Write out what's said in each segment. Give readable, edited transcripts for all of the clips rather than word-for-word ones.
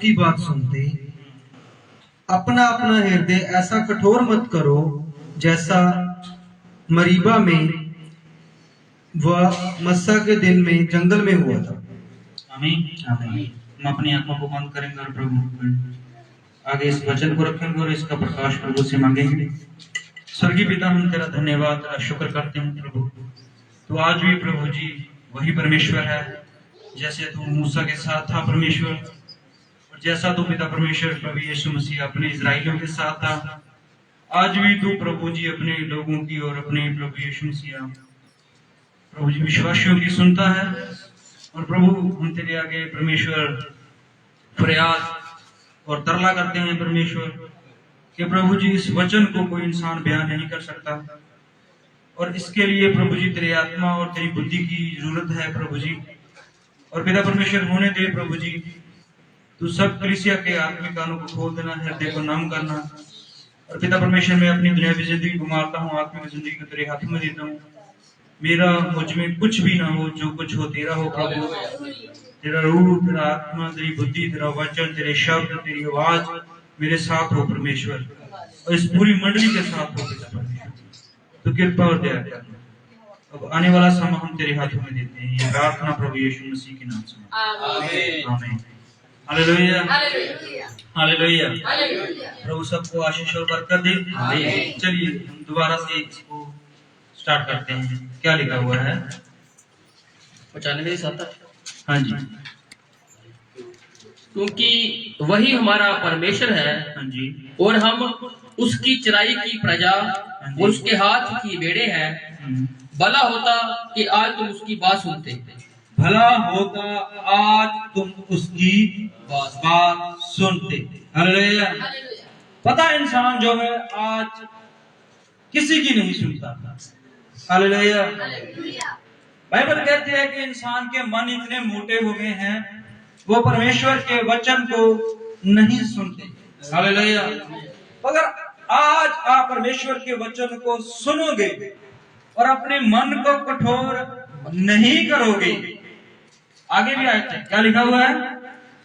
उसकी बात सुनते। अपना अपना हृदय ऐसा कठोर मत करो जैसा मरीबा में व मस्सा के दिन में जंगल में हुआ था। आमीन आमीन। हम अपनी आंखों को बंद करेंगे और प्रभु आगे इस वचन को रखेंगे और इसका प्रकाश प्रभु से मांगेंगे। स्वर्गीय पिता, हम तेरा धन्यवाद तेरा शुक्र करते हैं प्रभु। तो आज भी प्रभु जी वही परमेश्वर है, जैसे तू मूसा के साथ था परमेश्वर, और जैसा तू पिता परमेश्वर प्रभु यीशु मसीह अपने इजराइलियों के साथ था, आज भी तू प्रभु जी अपने लोगों की और अपने प्रभु यीशु मसीह प्रभु जी विश्वासियों की सुनता है। और प्रभु हम तेरे आगे परमेश्वर फरियाद और तरला करते हैं परमेश्वर कि प्रभु जी इस वचन को कोई इंसान बयान नहीं कर सकता, और इसके लिए प्रभु जी तेरी आत्मा और तेरी बुद्धि की जरूरत है प्रभु जी। और पिता परमेश्वर होने दे प्रभु जी, तू सब कलीसिया के आत्मिक कानों को खोल देना, हृदय को नम करना। और पिता परमेश्वर मैं अपनी दुनियावी जिंदगी को मारता हूँ, आत्मिक जिंदगी को तेरे हाथों में देता हूँ। मेरा मुझ में कुछ भी ना हो, जो कुछ हो तेरा हो प्रभु। तेरा रूह, तेरा आत्मा, तेरी बुद्धि, तेरा वचन, तेरे शब्द, तेरी आवाज मेरे साथ हो परमेश्वर, और इस पूरी मंडली के साथ हो पिता परमेश्वर। तो कृपा और दया कर। अब आने वाला समय हम तेरे हाथों में देते हैं, ये प्रार्थना प्रभु यीशु मसीह के नाम से। आमीन आमीन। Hallelujah hallelujah. प्रभु सबको आशीष और बरकत दे। चलिए हम दोबारा से इसको स्टार्ट करते हैं। क्या लिखा हुआ है? 95-7। हाँ जी। क्योंकि वही हमारा परमेश्वर है, हाँ जी, और हम उसकी चराई की प्रजा और उसके हाथ की भेड़े हैं। भला होता कि आज तुम उसकी बात सुनते। भला होता आज तुम उसकी बात सुनते। हालेलुया। पता इंसान जो है आज किसी की नहीं सुनता। हालेलुया। बाइबल कहती है कि इंसान के मन इतने मोटे हो गए हैं, वो परमेश्वर के वचन को नहीं सुनते। हालेलुया। अगर आज आप परमेश्वर के वचन को सुनोगे और अपने मन को कठोर नहीं करोगे, आगे भी आयत है, क्या लिखा हुआ है?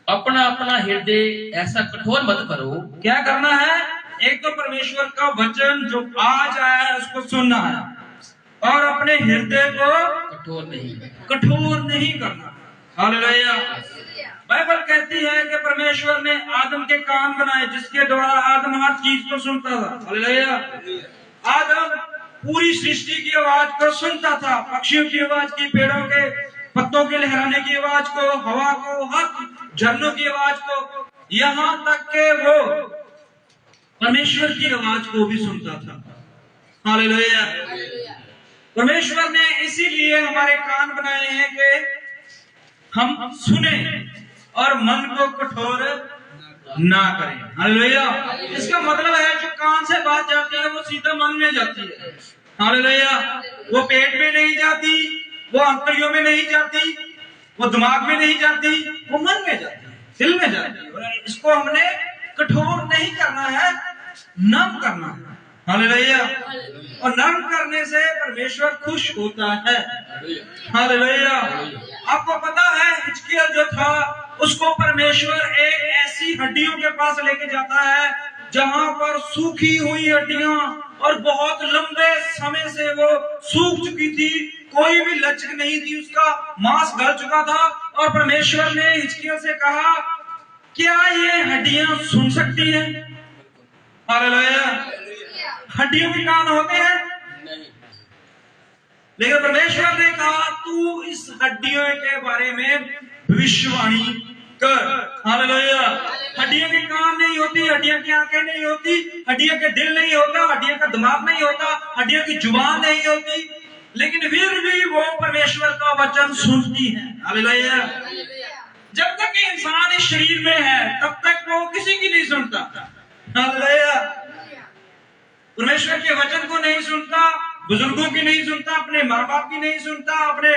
अपना अपना हृदय ऐसा कठोर मत करो। क्या करना है? एक तो परमेश्वर का वचन जो आज आया है उसको सुनना है, और अपने हृदय को कठोर नहीं करना। हालेलुया। बाइबल कहती है कि परमेश्वर ने आदम के कान बनाए, जिसके द्वारा आदम हर चीज को सुनता था। हालेलुया। आदम पूरी सृष्टि की आवाज को सुनता था, पक्षियों की आवाज की, पेड़ों के पत्तों के लहराने की आवाज को, हवा को, हर झरनों की आवाज को, यहाँ तक के वो परमेश्वर की आवाज को भी सुनता था। हालेलुया। परमेश्वर ने इसीलिए हमारे कान बनाए हैं कि हम सुने और मन को कठोर ना करें। हालेलुया। इसका मतलब है जो कान से बात जाती है वो सीधा मन में जाती है। हालेलुया। वो पेट में नहीं जाती, वो आंतरियों में नहीं जाती, वो दिमाग में नहीं जाती, वो मन में जाती है, दिल में जाती है। और इसको हमने कठोर नहीं करना है, नम करना है। हालेलुया। और नम करने से परमेश्वर खुश होता है। हालेलुया। आपको पता है हिजकिय्याह जो था उसको परमेश्वर एक ऐसी हड्डियों के पास लेके जाता है जहां पर सूखी हुई हड्डियां और बहुत लंबे समय से वो सूख चुकी थी, कोई भी लचक नहीं थी, उसका मांस गल चुका था। और परमेश्वर ने हिजकिय्याह से कहा, क्या ये हड्डियां सुन सकती हैं? हालेलुया। हड्डियों के कान होते हैं, लेकिन परमेश्वर ने कहा तू इस हड्डियों के बारे में भविष्यवाणी कर। हालेलुया। हड्डियों के कान नहीं होती, हड्डियों की आंखें नहीं होती, हड्डियों के दिल नहीं होता, हड्डियों का दिमाग नहीं होता, हड्डियों की जुबान नहीं होती, लेकिन फिर भी वो परमेश्वर का वचन सुनती है। हालेलुया। जब तक इंसान इस शरीर में है तब तक वो किसी की नहीं सुनता। हालेलुया। परमेश्वर के वचन को नहीं सुनता, बुजुर्गों की नहीं सुनता, अपने माँ बाप की नहीं सुनता, अपने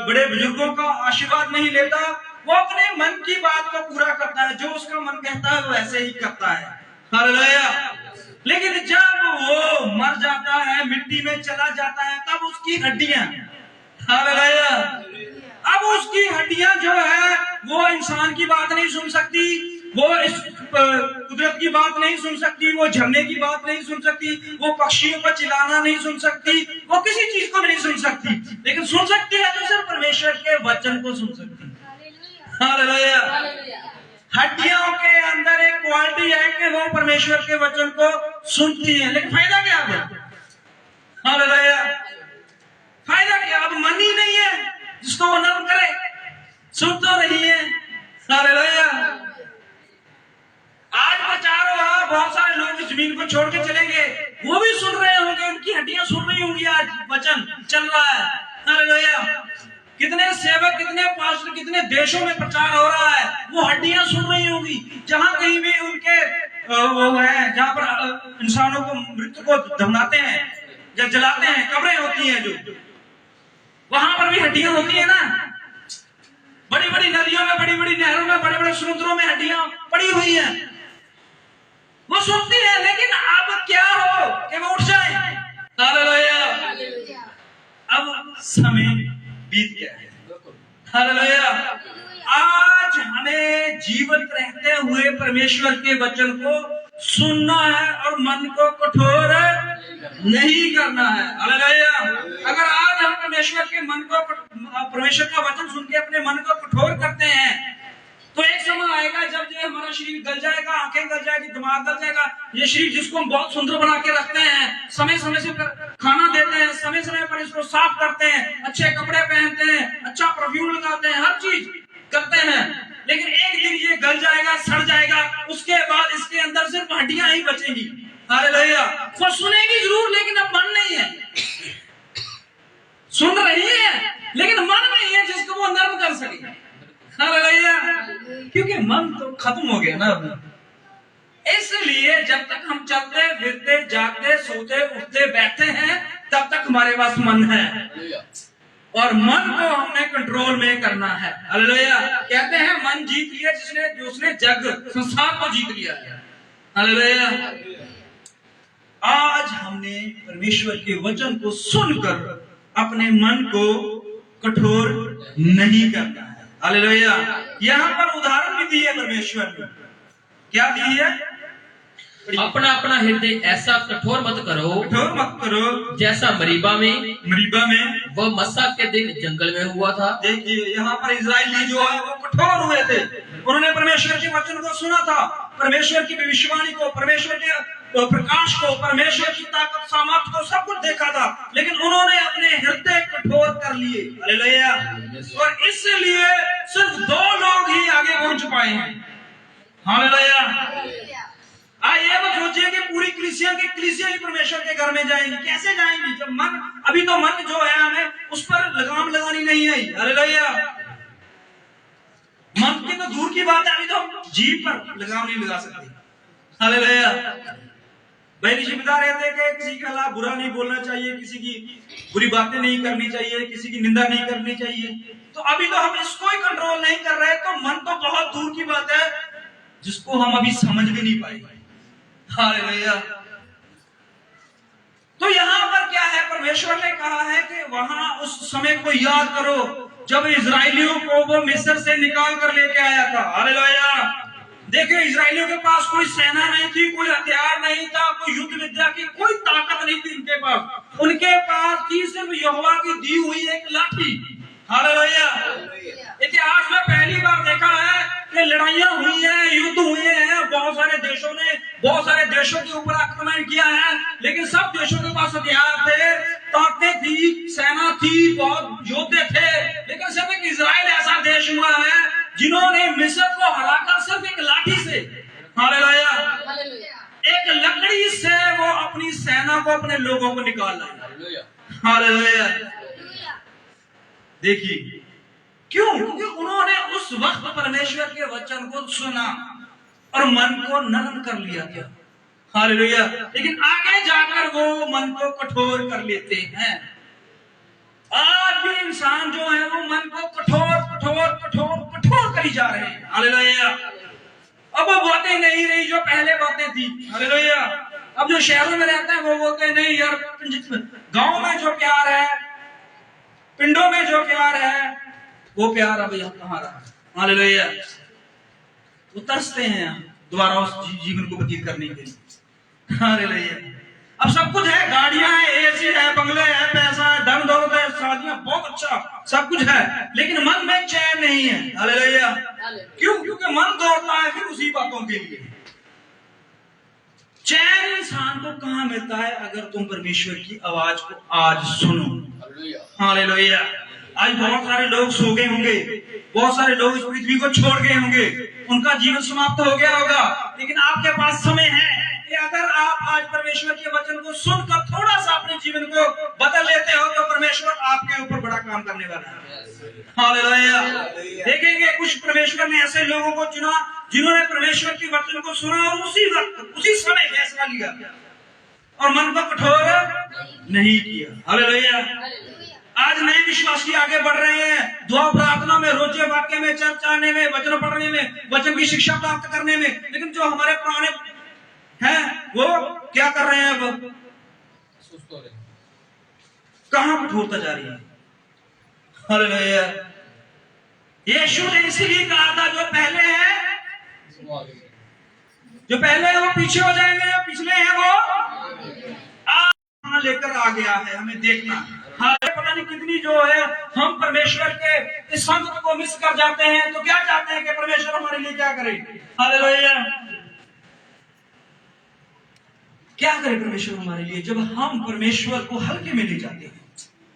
बड़े बुजुर्गों का आशीर्वाद नहीं लेता, वो अपने मन की बात को पूरा करता है, जो उसका मन कहता है वो ऐसे ही करता है। हालेलुया। लेकिन जब वो मर जाता है, मिट्टी में चला जाता है, तब उसकी हड्डियां, हालेलुया, अब उसकी हड्डियां जो है वो इंसान की बात नहीं सुन सकती, वो इस कुदरत की बात नहीं सुन सकती, वो झरने की बात नहीं सुन सकती, वो पक्षियों का चिल्लाना नहीं सुन सकती, वो किसी चीज को नहीं सुन सकती, लेकिन सुन सकती है तो सिर्फ परमेश्वर के वचन को सुन सकती है। हालेलुया। हड्डियों के अंदर एक क्वालिटी है कि वो परमेश्वर के वचन को सुनती है, लेकिन फायदा क्या है? हालेलुया। फायदा क्या? अब मन ही नहीं है जिसको वो नर्म करे, सुन तो रही है। हालेलुया। आज प्रचार हुआ, बहुत सारे लोग इस जमीन को छोड़ के चलेंगे, वो भी सुन रहे होंगे, उनकी हड्डियां सुन रही होंगी, आज वचन चल रहा है। हालेलुया। कितने सेवक, कितने पास्टर, कितने देशों में प्रचार हो रहा है, वो हड्डियां सुन रही होंगी। जहां कहीं भी उनके वो है, जहां पर इंसानों को, मृत्यु को दफनाते हैं या जलाते हैं, कब्रें होती हैं, जो वहां पर भी हड्डियां होती है ना। बड़ी बड़ी नदियों में, बड़ी बड़ी नहरों में, बड़े बड़े समुद्रों में हड्डियां पड़ी हुई हैं, वो सुनती है। लेकिन अब क्या हो कि वो उठ जाए। हालेलुया। अब समय बीत गया है। हालेलुया। आज हमें जीवित रहते हुए परमेश्वर के वचन को सुनना है और मन को कठोर नहीं करना है। हालेलुया। अगर आज हम परमेश्वर के मन को, परमेश्वर का वचन सुन के अपने मन को कठोर करते हैं, तो एक समय आएगा जब जो हमारा शरीर गल जाएगा, आंखें गल जाएगी, दिमाग गल जाएगा। ये शरीर जिसको हम बहुत सुंदर बना के रखते हैं, समय समय से खाना देते हैं, समय समय पर इसको साफ करते हैं, अच्छे कपड़े पहनते हैं, अच्छा परफ्यूम लगाते हैं, हर चीज करते हैं, लेकिन एक दिन ये गल जाएगा, सड़ जाएगा, उसके बाद इसके अंदर सिर्फ हड्डियां ही बचेंगी। हालेलुया। वो सुनेगी जरूर, लेकिन अब मन नहीं है। सुन रही है लेकिन मन नहीं है जिसको वो नर्म कर सके। हालेलुया। क्योंकि मन तो खत्म हो गया ना अब। इसलिए जब तक हम चलते फिरते, जागते, सोते, उठते, बैठते हैं, तब तक हमारे पास मन है, और मन को हमने कंट्रोल में करना है। हालेलुया। कहते हैं मन जीत लिया जिसने जग संसार को जीत लिया है। हालेलुया। आज हमने परमेश्वर के वचन को सुनकर अपने मन को कठोर नहीं करना है। हालेलुया। यहाँ पर उदाहरण भी दी है परमेश्वर ने। क्या दी है? अपना अपना हृदय ऐसा कठोर मत करो जैसा मरीबा में वह मस्सा के दिन जंगल में हुआ था। देखिए यहाँ पर इजराइली जो है वो कठोर हुए थे। उन्होंने परमेश्वर के वचन को सुना था, परमेश्वर की भविष्यवाणी को, परमेश्वर के प्रकाश को, परमेश्वर की ताकत सामर्थ्य को, सब कुछ देखा था, लेकिन उन्होंने अपने हृदय कठोर कर लिए। हालेलुया। और इसलिए सिर्फ 2 लोग ही आगे पहुंच पाए हैं। हालेलुया। ये मत सोचिए कि पूरी कलीसिया की परमेश्वर के घर में जाएंगी। कैसे जाएंगी जब मन, अभी तो मन जो है हमें उस पर लगाम लगानी नहीं आई। हालेलुया। मन की तो दूर की बात है, अभी तो जीभ पर लगाम नहीं लगा सकते। हालेलुया। भाई ऋषि बता रहे थे कि किसी के खिलाफ बुरा नहीं बोलना चाहिए, किसी की बुरी बातें नहीं करनी चाहिए, किसी की निंदा नहीं करनी चाहिए। तो अभी तो हम इसको ही कंट्रोल नहीं कर रहे, तो मन तो बहुत दूर की बात है जिसको हम अभी समझ भी नहीं पाएंगे। हालेलुया। तो यहाँ पर क्या है, परमेश्वर ने कहा है कि वहां उस समय को याद करो जब इजरायलियों को वो मिस्र से निकाल कर लेके आया था। हालेलुया। देखिए इजरायलियों के पास कोई सेना नहीं थी, कोई हथियार नहीं था, कोई युद्ध विद्या की कोई ताकत नहीं थी उनके पास। उनके पास थी सिर्फ यहोवा की दी हुई एक लाठी। हालेलुया। इतिहास में पहली बार देखा है कि लड़ाइयां हुई हैं, युद्ध हुए हैं, बहुत सारे देशों के ऊपर आक्रमण किया है, लेकिन सब देशों के पास हथियार थे, ताकतें थी, सेना थी, बहुत योद्धे थे, लेकिन सिर्फ एक इजराइल ऐसा देश हुआ है जिन्होंने मिस्र को हराकर सिर्फ एक लाठी से, हालेलुया, एक लकड़ी से वो अपनी सेना को, अपने लोगों को निकाल लाया। हालेलुया। देखिए क्यों? क्योंकि उन्होंने उस वक्त परमेश्वर के वचन को सुना और मन को नरम कर लिया था। हालेलुया। लेकिन आगे जाकर वो मन को कठोर कर लेते हैं। आज भी इंसान जो है वो मन को कठोर करी जा रहे हैं। हालेलुया। अब वो बातें नहीं रही जो पहले बातें थी। हालेलुया। अब जो शहरों में रहते हैं वो बोलते हैं नहीं यार, गांव में जो प्यार है, पिंडों में जो प्यार है, वो प्यार अभी हम कहाँ रहा। हालेलुया। वो तरसते हैं दोबारा उस जीवन को व्यतीत करने के लिए। हालेलुया। अब सब कुछ है, गाड़ियां हैं, एसी है, बंगले है, पैसा है, धन दौलत है, शादियां, बहुत अच्छा सब कुछ है, लेकिन मन में चैन नहीं है। हालेलुया। क्यों? क्योंकि मन दौड़ता है फिर उसी बातों के लिए। चैन इंसान को कहां मिलता है? अगर तुम परमेश्वर की आवाज को आज सुनो। हालेलुया। आज बहुत सारे लोग सो गए होंगे, बहुत सारे लोग इस पृथ्वी को छोड़ गए होंगे, उनका जीवन समाप्त हो गया होगा, लेकिन आपके पास समय है कि अगर आप आज परमेश्वर के वचन को सुनकर थोड़ा सा अपने जीवन को बदल लेते हो तो परमेश्वर आपके ऊपर बड़ा काम करने वाला है। हालेलुया। देखेंगे कुछ परमेश्वर ने ऐसे लोगों को चुना जिन्होंने परमेश्वर के वचन को सुना और उसी वक्त उसी समय फैसला लिया और मन को कठोर नहीं किया। हालेलुया। आज नए विश्वासी आगे बढ़ रहे हैं, दुआ प्रार्थना में, रोजे वाक्य में, चर्च आने में, वचन पढ़ने में, वचन की शिक्षा प्राप्त करने में, लेकिन जो हमारे पुराने हैं वो क्या कर रहे हैं? वो कहां कठोरता जा रही है? हालेलुया। यीशु ने इसीलिए कहा था जो पहले है वो पीछे हो जाएंगे, जो पिछले हैं वो आज लेकर आ गया है। हमें देखना, पता नहीं कितनी जो है हम परमेश्वर के इस संगत को मिस कर जाते हैं, तो क्या चाहते हैं कि परमेश्वर हमारे लिए क्या करे? हालेलुया। क्या करे परमेश्वर हमारे लिए? जब हम परमेश्वर को हल्के में ले जाते हैं,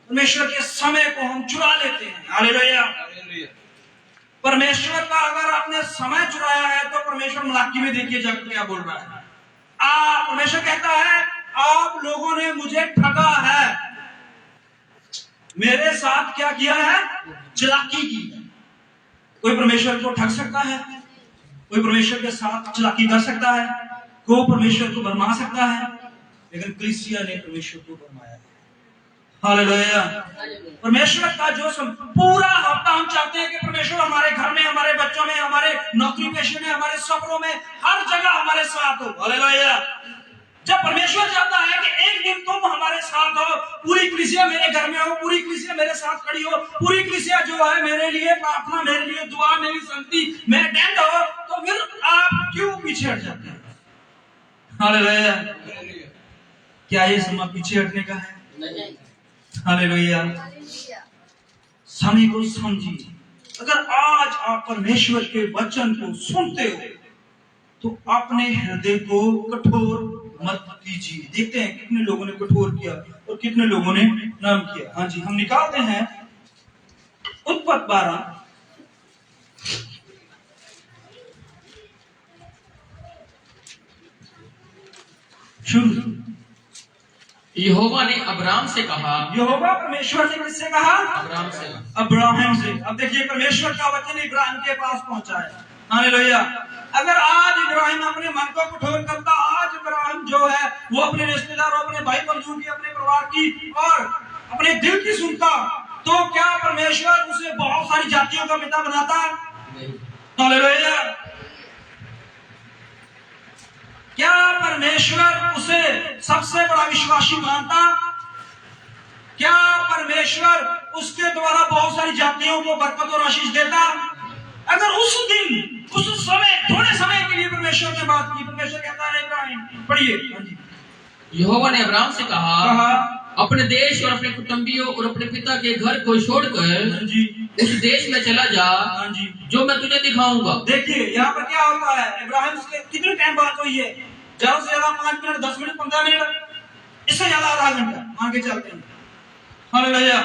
परमेश्वर के समय को हम चुरा लेते हैं। हालेलुया। परमेश्वर का अगर आपने समय चुराया है तो परमेश्वर मलाकी में देखिए जब क्या बोल रहा है। परमेश्वर कहता है आप लोगों ने मुझे ठगा है, मेरे साथ क्या किया है? चालाकी की। कोई परमेश्वर को ठग सकता है? कोई परमेश्वर के साथ चालाकी कर सकता है? कोई परमेश्वर को भरमा सकता है? लेकिन कलीसिया ने परमेश्वर को भरमाया। हालेलुया। परमेश्वर का जो पूरा हफ्ता हम चाहते हैं कि परमेश्वर हमारे घर में, हमारे बच्चों में, हमारे नौकरी पेशे में, हमारे सफरों में, हर जगह हमारे साथ हो। हालेलुया। जब परमेश्वर चाहता है कि एक दिन तुम हमारे साथ हो, पूरी कलीसिया मेरे घर में हो, पूरी कलीसिया मेरे साथ खड़ी हो, पूरी कलीसिया जो है मेरे लिए प्रार्थना, मेरे लिए दुआ, मेरी संगति में अटेंड हो, तो फिर आप क्यों पीछे हट जाते हैं? हालेलुया। क्या ये समय पीछे हटने का है? नहीं। हालेलुया। समय को समझिए। अगर आज आप परमेश्वर के वचन को सुनते हो तो अपने हृदय को कठोर मत कीजिए। देखते हैं कितने लोगों ने कठोर किया और कितने लोगों ने नरम किया। हाँ जी, हम निकालते हैं उत्पत्ति 12 शुरू। यहोवा ने अब्राम से कहा। यहोवा परमेश्वर ने किससे कहा? अब्राम से। अब्राहम से। अब देखिए परमेश्वर का वचन इब्राहिम के पास पहुंचा है। हालेलुया। अगर आज इब्राहिम अपने मन को कठोर करता, आज इब्राहिम जो है वो अपने रिश्तेदारों, अपने भाई बंधुओं की, अपने परिवार की और अपने दिल की सुनता, तो क्या परमेश्वर उसे बहुत सारी जातियों का पिता बनाता? हालेलुया। क्या परमेश्वर उसे सबसे बड़ा विश्वासी मानता? क्या परमेश्वर उसके द्वारा बहुत सारी जातियों को बरकत और आशीष देता? अगर उस दिन, उस समय, थोड़े समय के लिए परमेश्वर ने बात की, परमेश्वर कहता है इब्राहिम, पढ़िए। यहोवा ने अब्राम से कहा अपने देश और अपने कुटुंबियों और अपने पिता के घर को छोड़कर उस देश में चला जा जो मैं तुझे दिखाऊंगा। देखिए यहाँ पर क्या होता है, इब्राहिम से कितने टाइम बात हुई है? ज्यादा से ज्यादा 5 मिनट, 10 मिनट, 15 मिनट, इससे ज्यादा आधा घंटा आगे चलते हैं। हालेलुया।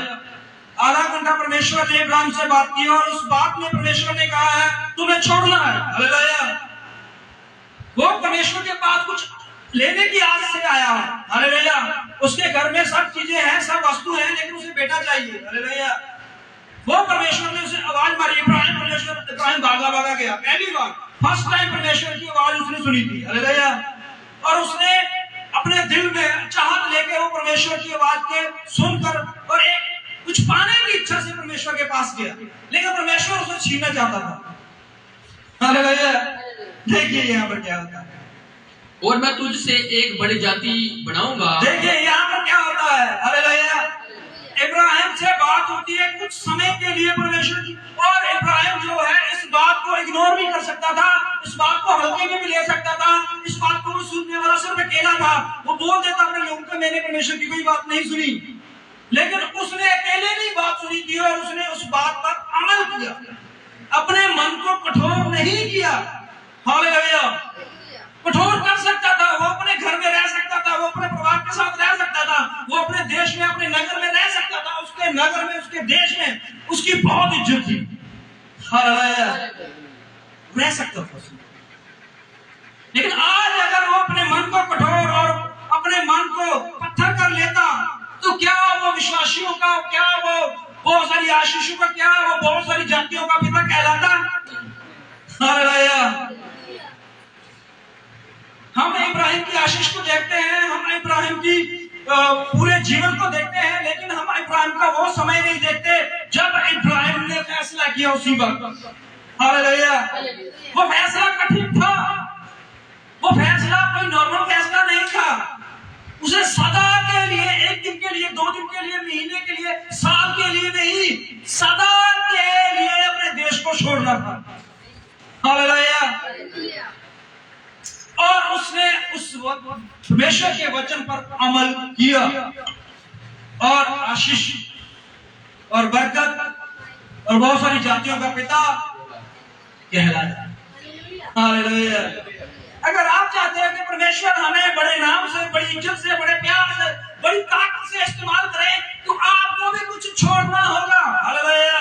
आधा घंटा परमेश्वर ने इब्राहिम से बात की और उस बात में परमेश्वर ने कहा है तुम्हें छोड़ना है। हालेलुया। वो परमेश्वर के पास कुछ लेने की आस से आया है। हालेलुया। उसके घर में सब चीजें हैं, सब वस्तु हैं, लेकिन उसे बेटा चाहिए। हालेलुया। वो परमेश्वर ने उसे आवाज मारी, इब्राहिम भागा गया। पहली बार, फर्स्ट टाइम परमेश्वर की आवाज उसने सुनी थी। हालेलुया। और उसने अपने दिल में चाहत लेके वो परमेश्वर की आवाज के सुनकर और एक कुछ पाने की इच्छा से परमेश्वर के पास गया, लेकिन परमेश्वर उसे छीनना चाहता था। हालेलुया। देखिए यहाँ पर क्या होता है, और मैं तुझसे एक बड़ी जाति बनाऊंगा। देखिए यहाँ पर क्या होता है। हालेलुया। इब्राहिम से बात होती है कुछ समय के लिए परमेश्वर की, और इब्राहिम जो है इस बात को इग्नोर भी कर सकता था, इस बात को हल्के में भी ले सकता था, इस बात को वो सुनने वाला सिर्फ अकेला था, वो बोल देता अपने लोगों को मैंने परमेश्वर की कोई बात नहीं सुनी, लेकिन उसने अकेले नहीं बात सुनी थी और उसने उस बात पर अमल किया, अपने मन को कठोर नहीं किया। हालेलुया। कठोर कर सकता था, वो अपने घर में रह सकता था, वो अपने परिवार के साथ रह सकता था, वो अपने देश में अपने नगर में रह सकता था, उसके नगर में उसके देश में उसकी बहुत इज्जत थी। हालेलुया। रह सकता था, लेकिन आज अगर वो अपने मन को कठोर और अपने मन को पत्थर कर लेता तो क्या वो विश्वासियों का, क्या वो बहुत सारी आशीषों का, क्या वो बहुत सारी जातियों का पिता कहलाता? हालेलुया। हम इब्राहिम की आशीष को देखते हैं, हम इब्राहिम की पूरे जीवन को देखते हैं, लेकिन हम इब्राहिम का वो समय नहीं देखते जब इब्राहिम ने फैसला किया उसी वक्त। हालेलुया। वो फैसला कठिन था, वो फैसला कोई नॉर्मल फैसला नहीं था, उसे सदा के लिए, एक दिन के लिए, 2 दिन के लिए, महीने के लिए, साल के लिए नहीं, सदा के लिए अपने देश को छोड़ना था। हालेलुया। और उसने उस परमेश्वर के वचन पर अमल किया और आशीष और बरकत और बहुत सारी जातियों का पिता कहलाया। हालेलुया। अगर आप चाहते हैं कि परमेश्वर हमें बड़े नाम से, बड़ी इज्जत से, बड़े प्यार से, बड़ी ताकत से इस्तेमाल करे, तो आपको भी कुछ छोड़ना होगा। हालेलुया।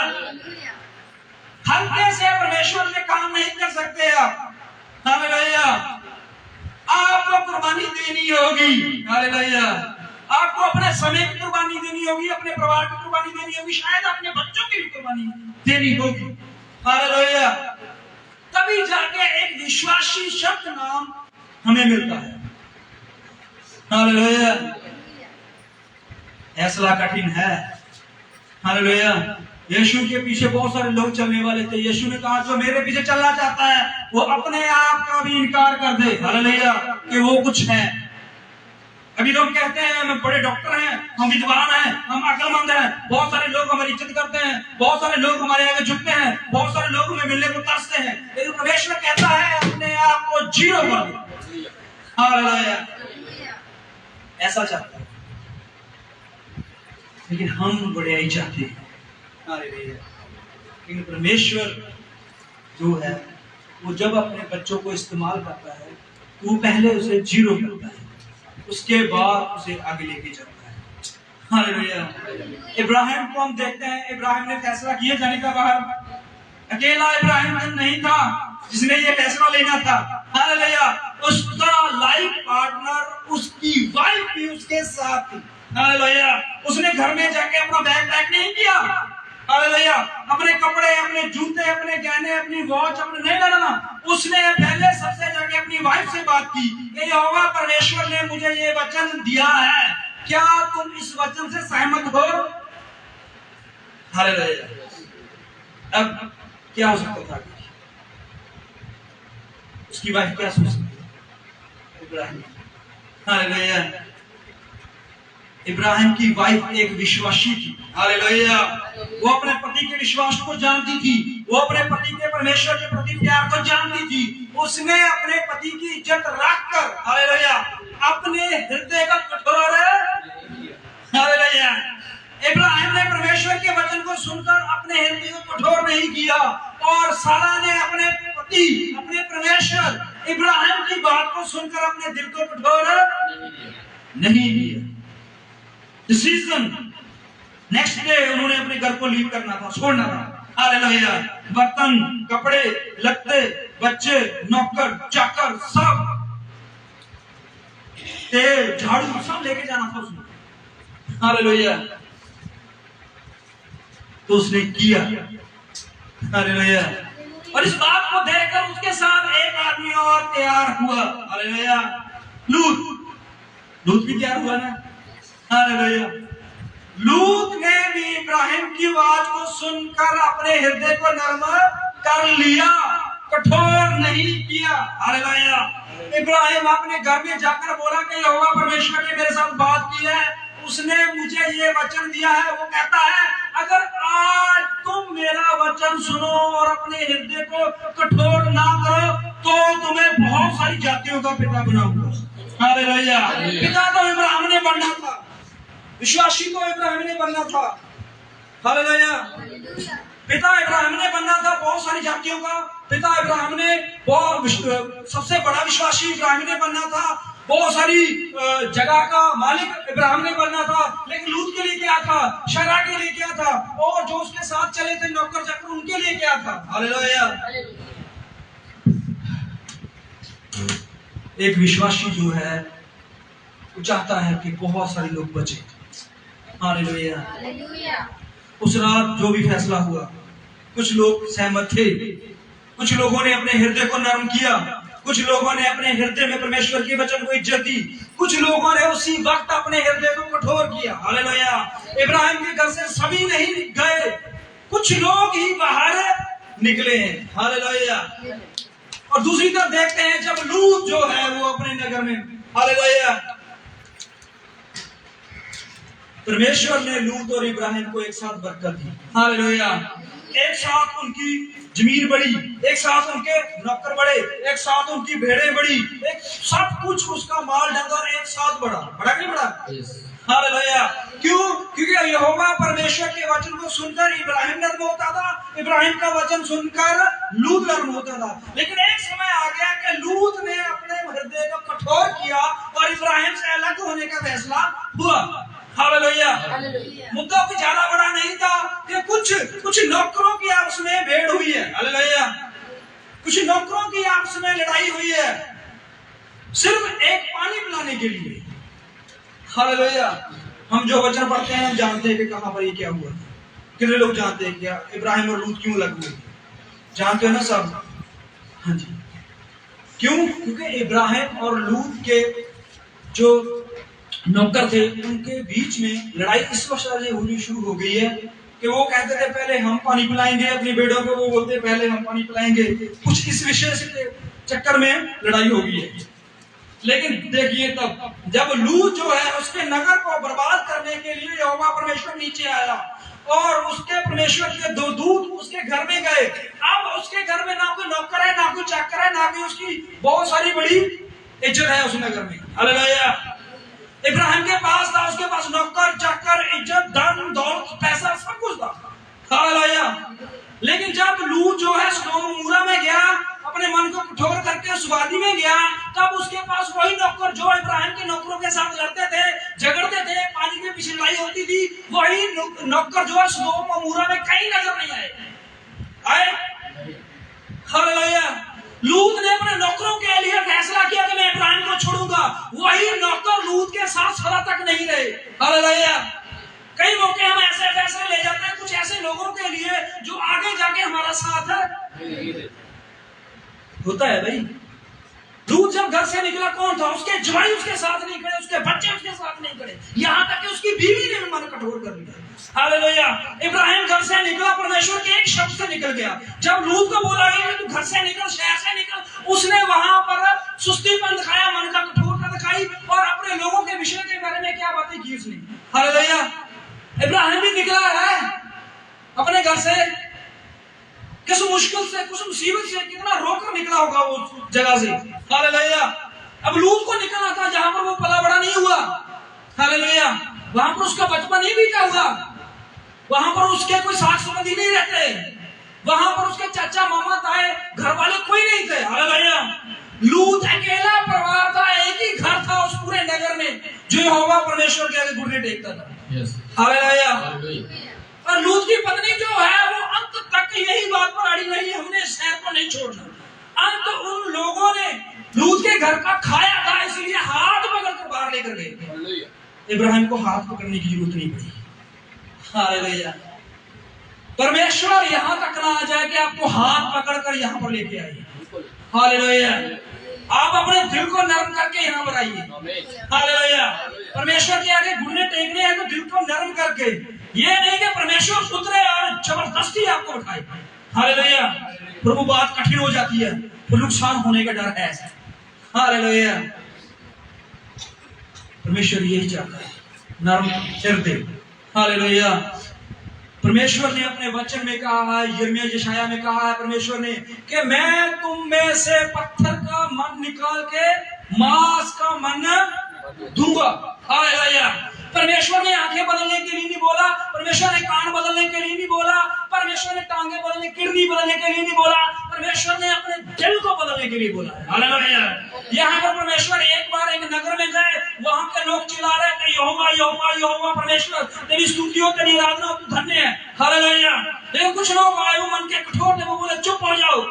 हल्के से परमेश्वर से काम नहीं कर सकते आप। हालेलुया। आपको कुर्बानी देनी होगी। हालेलुया। आपको अपने समय की कुर्बानी देनी होगी, अपने परिवार की कुर्बानी देनी होगी, शायद अपने बच्चों की भी कुर्बानी देनी होगी। हालेलुया। तभी जाके एक विश्वासी शब्द नाम हमें मिलता है। हालेलुया। फैसला कठिन है। हालेलुया। यीशु के पीछे बहुत सारे लोग चलने वाले थे। यीशु ने कहा जो मेरे पीछे चलना चाहता है वो अपने आप का भी इनकार कर दे। हालेलुया। कि वो कुछ है। अभी लोग कहते हैं हम बड़े डॉक्टर हैं, हम विद्वान हैं, हम अक्लमंद हैं, बहुत सारे लोग हमारी इज्जत करते हैं, बहुत सारे लोग हमारे आगे झुकते हैं, बहुत सारे लोग हमें मिलने को तरसते हैं, लेकिन परमेश्वर कहता है अपने आप को जीरो कर दो। हालेलुया। ऐसा चाहता है, लेकिन हम बड़ाई चाहते हैं। लेकिन परमेश्वर जो है वो जब अपने बच्चों को इस्तेमाल करता है तो वो पहले उसे जीरो करता है, उसके बाद उसे आगे लेके जाता है। हालेलुया। इब्राहिम को हम देखते हैं, इब्राहिम ने फैसला किया जाने का बाहर। अकेला इब्राहिम नहीं था जिसने ये फैसला लेना था। हालेलुया। उसका लाइफ पार्टनर, उसकी वाइफ भी उसके साथ थी। हालेलुया। उसने घर में जाके अपना बैग पैक नहीं किया। हालेलुया। अपने कपड़े, अपने जूते, अपने गहने, अपनी वॉच अपने नहीं डालना, उसने पहले सबसे जाके अपनी वाइफ से बात की कि यहोवा परमेश्वर ने मुझे ये वचन दिया है, क्या तुम इस वचन से सहमत हो? हालेलुया। अब क्या हो सकता था? उसकी वाइफ क्या सोच सकती है? इब्राहिम। हालेलुया। इब्राहिम की वाइफ एक विश्वासी थी। हालेलुया। वो अपने पति के विश्वास को जानती थी, वो अपने पति के परमेश्वर के प्रति प्यार को जानती थी। उसने अपने पति की इज्जत रखकर, हालेलुया, अपने हृदय का कठोर, हालेलुया, इब्राहिम ने परमेश्वर के वचन को सुनकर अपने हृदय को कठोर नहीं किया, और सारा ने अपने पति, अपने परमेश्वर इब्राहिम की बात को सुनकर अपने दिल को कठोर नहीं किया। डिसीजन नेक्स्ट डे उन्होंने अपने घर को लीव करना था, छोड़ना था। हालेलुया। बर्तन, कपड़े, लत्ते, बच्चे, नौकर, चाकर, सब, तेल, झाड़ू, सब लेके जाना था उसने। हालेलुया। तो उसने किया। हालेलुया। और इस बात को देखकर उसके साथ एक आदमी और तैयार हुआ। हालेलुया। लूत भी तैयार हुआ ना। हालेलुया। लूत ने भी इब्राहिम की आवाज को सुनकर अपने हृदय को नरम कर लिया, कठोर नहीं किया। हालेलुया। इब्राहिम अपने घर में जाकर बोला कि यहोवा परमेश्वर ने मेरे साथ बात की है, उसने मुझे ये वचन दिया है। वो कहता है अगर आज तुम मेरा वचन सुनो और अपने हृदय को कठोर ना करो तो तुम्हें बहुत सारी जातियों का पिता बनाऊंगा। हालेलुया। पिता तो इब्राहिम ने बनना था, विश्वासी को इब्राहिम ने बनना था। हालेलुया। पिता इब्राहिम ने बनना था बहुत सारी जातियों का। पिता इब्राहिम ने सबसे बड़ा विश्वासी इब्राहिम ने बनना था। बहुत सारी जगह का मालिक इब्राहिम ने बनना था। लेकिन लूत के लिए क्या था? शरा के लिए क्या था? और जो उसके साथ चले थे नौकर चाकर, उनके लिए क्या था? हालेलुया। एक विश्वासी जो है वो चाहता है कि बहुत सारे लोग बचे। हालेलुया। उस रात जो भी फैसला हुआ, कुछ लोग सहमत थे, कुछ लोगों ने अपने हृदय को नरम किया, कुछ लोगों ने अपने हृदय में परमेश्वर के वचन को इज्जत दी, कुछ लोगों ने उसी वक्त अपने हृदय को कठोर किया। हालेलुया। इब्राहिम के घर से सभी नहीं गए, कुछ लोग ही बाहर निकले हैं। हालेलुया। और दूसरी तरफ देखते हैं जब लूत जो है वो अपने नगर में, हालेलुया, परमेश्वर ने लूत और इब्राहिम को एक साथ बरकत दी। हालेलुया। एक साथ उनकी जमीन बढ़ी, एक साथ उनके नौकर बढ़े, एक साथ उनकी भेड़ें बढ़ी, एक सब कुछ उसका माल डंगर एक साथ बढ़ा। बढ़ा नहीं बढ़ा? हालेलुया। क्यों? क्योंकि यहोवा परमेश्वर के वचन को सुनकर इब्राहिम नर्म होता था, इब्राहिम का वचन सुनकर लूत नर्म होता था। लेकिन एक समय आ गया कि लूत ने अपने हृदय को कठोर किया और इब्राहिम से अलग होने का फैसला हुआ। हालेलुया। मुद्दा भी ज्यादा बड़ा नहीं था कि कुछ नौकरों की आपस में भेड़ हुई है। हालेलुया। कुछ नौकरों की आपस में लड़ाई हुई है, सिर्फ एक पानी पिलाने के लिए। हालेलुया। हम जो वचन पढ़ते हैं हम जानते हैं कि कहां पर ये क्या हुआ। कितने लोग जानते हैं क्या इब्राहिम और लूत क्यों लग हुए? जानते हो ना सब? हाँ जी। क्यों? क्योंकि इब्राहिम और लूत के जो नौकर थे उनके बीच में लड़ाई इस वजह से होनी शुरू हो गई है कि वो कहते थे पहले हम पानी पिलाएंगे अपनी भेड़ों को, वो बोलते पहले हम पानी पिलाएंगे। कुछ इस विषय से चक्कर में लड़ाई हो गई है। लेकिन देखिए तब जब लूत जो है उसके नगर को बर्बाद करने के लिए यहोवा परमेश्वर नीचे आया और उसके परमेश्वर के दो दूत उसके घर में गए। अब उसके घर में ना कोई नौकर है, ना कोई चाकर है, ना कोई उसकी बहुत सारी बड़ी इज्जत है उस नगर में। हालेलुया। इब्राहिम के पास था, उसके पास नौकर चाकर इज्जत धन दौलत पैसा सब कुछ था। हालेलुया। लेकिन जब लूत जो है सदोम अमोरा में गया, अपने मन को कठोर करके उस वादी में गया, तब उसके पास वही नौकर जो इब्राहिम के नौकरों के साथ लड़ते थे, झगड़ते थे, पानी के पीछे लड़ाई होती थी, वही नौकर जो है सदोम अमोरा में कहीं नजर नहीं आए। हालेलुया। लूत ने अपने नौकरों के लिए फैसला किया कि मैं इब्राहिम को छोड़ूंगा, वही नौकर लूत के साथ सदा तक नहीं रहे। हालेलुया। कई मौके हम ऐसे फैसले ले जाते हैं कुछ ऐसे लोगों के लिए जो आगे जाके हमारा साथ होता है। भाई लूत जब घर से निकला कौन था? उसके जवाई उसके साथ नहीं खड़े, उसके बच्चे उसके साथ नहीं खड़े, यहाँ तक कि उसकी बीवी ने मन कठोर कर दिया। हालेलुया। इब्राहिम घर से निकला, परमेश्वर के एक शब्द से निकल गया। जब लूत को बोला गया तू घर से निकल, शहर से निकल, उसने वहां पर सुस्तीपन दिखाया, मन का कठोरता दिखाई और अपने लोगों के विषय के बारे में क्या बातें की उसने। हालेलुया। इब्राहिम भी निकला है अपने घर से, किस मुश्किल से, कुछ मुसीबत से, कितना रोकर निकला होगा वो जगह से। हालेलुया। अब लूत को निकलना था जहां पर वो पला बड़ा नहीं हुआ। हालेलुया। वहां पर उसका बचपन ही बीता हुआ, वहां पर उसके कोई साथ संबंधी नहीं रहते, वहां पर उसके चाचा मामा ताए घर वाले कोई नहीं थे। हालेलुया। लूत अकेला परिवार था, एक ही घर था उस पूरे नगर में जो यहोवा परमेश्वर के आगे घुटने टेकता था। हालेलुया। और लूत की पत्नी जो है वो अंत तक यही बात पर अड़ी रही, हमने शहर को नहीं छोड़ना। अंत उन लोगों ने लूत के घर का खाया था, इसलिए हाथ पकड़ कर बाहर लेकर गए। इब्राहिम को हाथ पकड़ने की जरूरत नहीं पड़ी। हालेलुया। परमेश्वर यहाँ तक ना आ जाए कि आपको हाथ पकड़कर यहाँ पर लेके आइए। हालेलुया। आप अपने दिल को नरम करके यहाँ पर आइए। हालेलुया। परमेश्वर के आगे घुटने टेकने हैं तो दिल को नरम करके, ये नहीं कि परमेश्वर उतरे और जबरदस्ती आपको उठाए। हालेलुया। प्रभु बात कठिन हो जाती है, फिर नुकसान होने का डर है। हालेलुया। परमेश्वर यही चाहता है नर्म हृदय। हालेलुया। परमेश्वर ने अपने वचन में कहा है, यिर्मयाह यशायाह में कहा है परमेश्वर ने कि मैं तुम में से पत्थर का मन निकाल के मांस का मन दूंगा। हालेलुया। परमेश्वर ने आंखें बदलने के लिए नहीं बोला, परमेश्वर ने कान बदलने के लिए नहीं बोला, परमेश्वर ने टांगे बदलने, किडनी बदलने के लिए नहीं बोला, परमेश्वर ने अपने दिल को बदलने के लिए बोला है। हालेलुया। यहाँ पर परमेश्वर एक बार एक नगर में गए, वहां के लोग चिल्ला रहे थे यहोवा यहोवा यहोवा, परमेश्वर तेरी स्तुति हो, तेरी आराधना हो, तू धन्य है। हालेलुया। लेकिन कुछ लोग आए वो मन के कठोर थे, वो बोले चुप हो जाओ।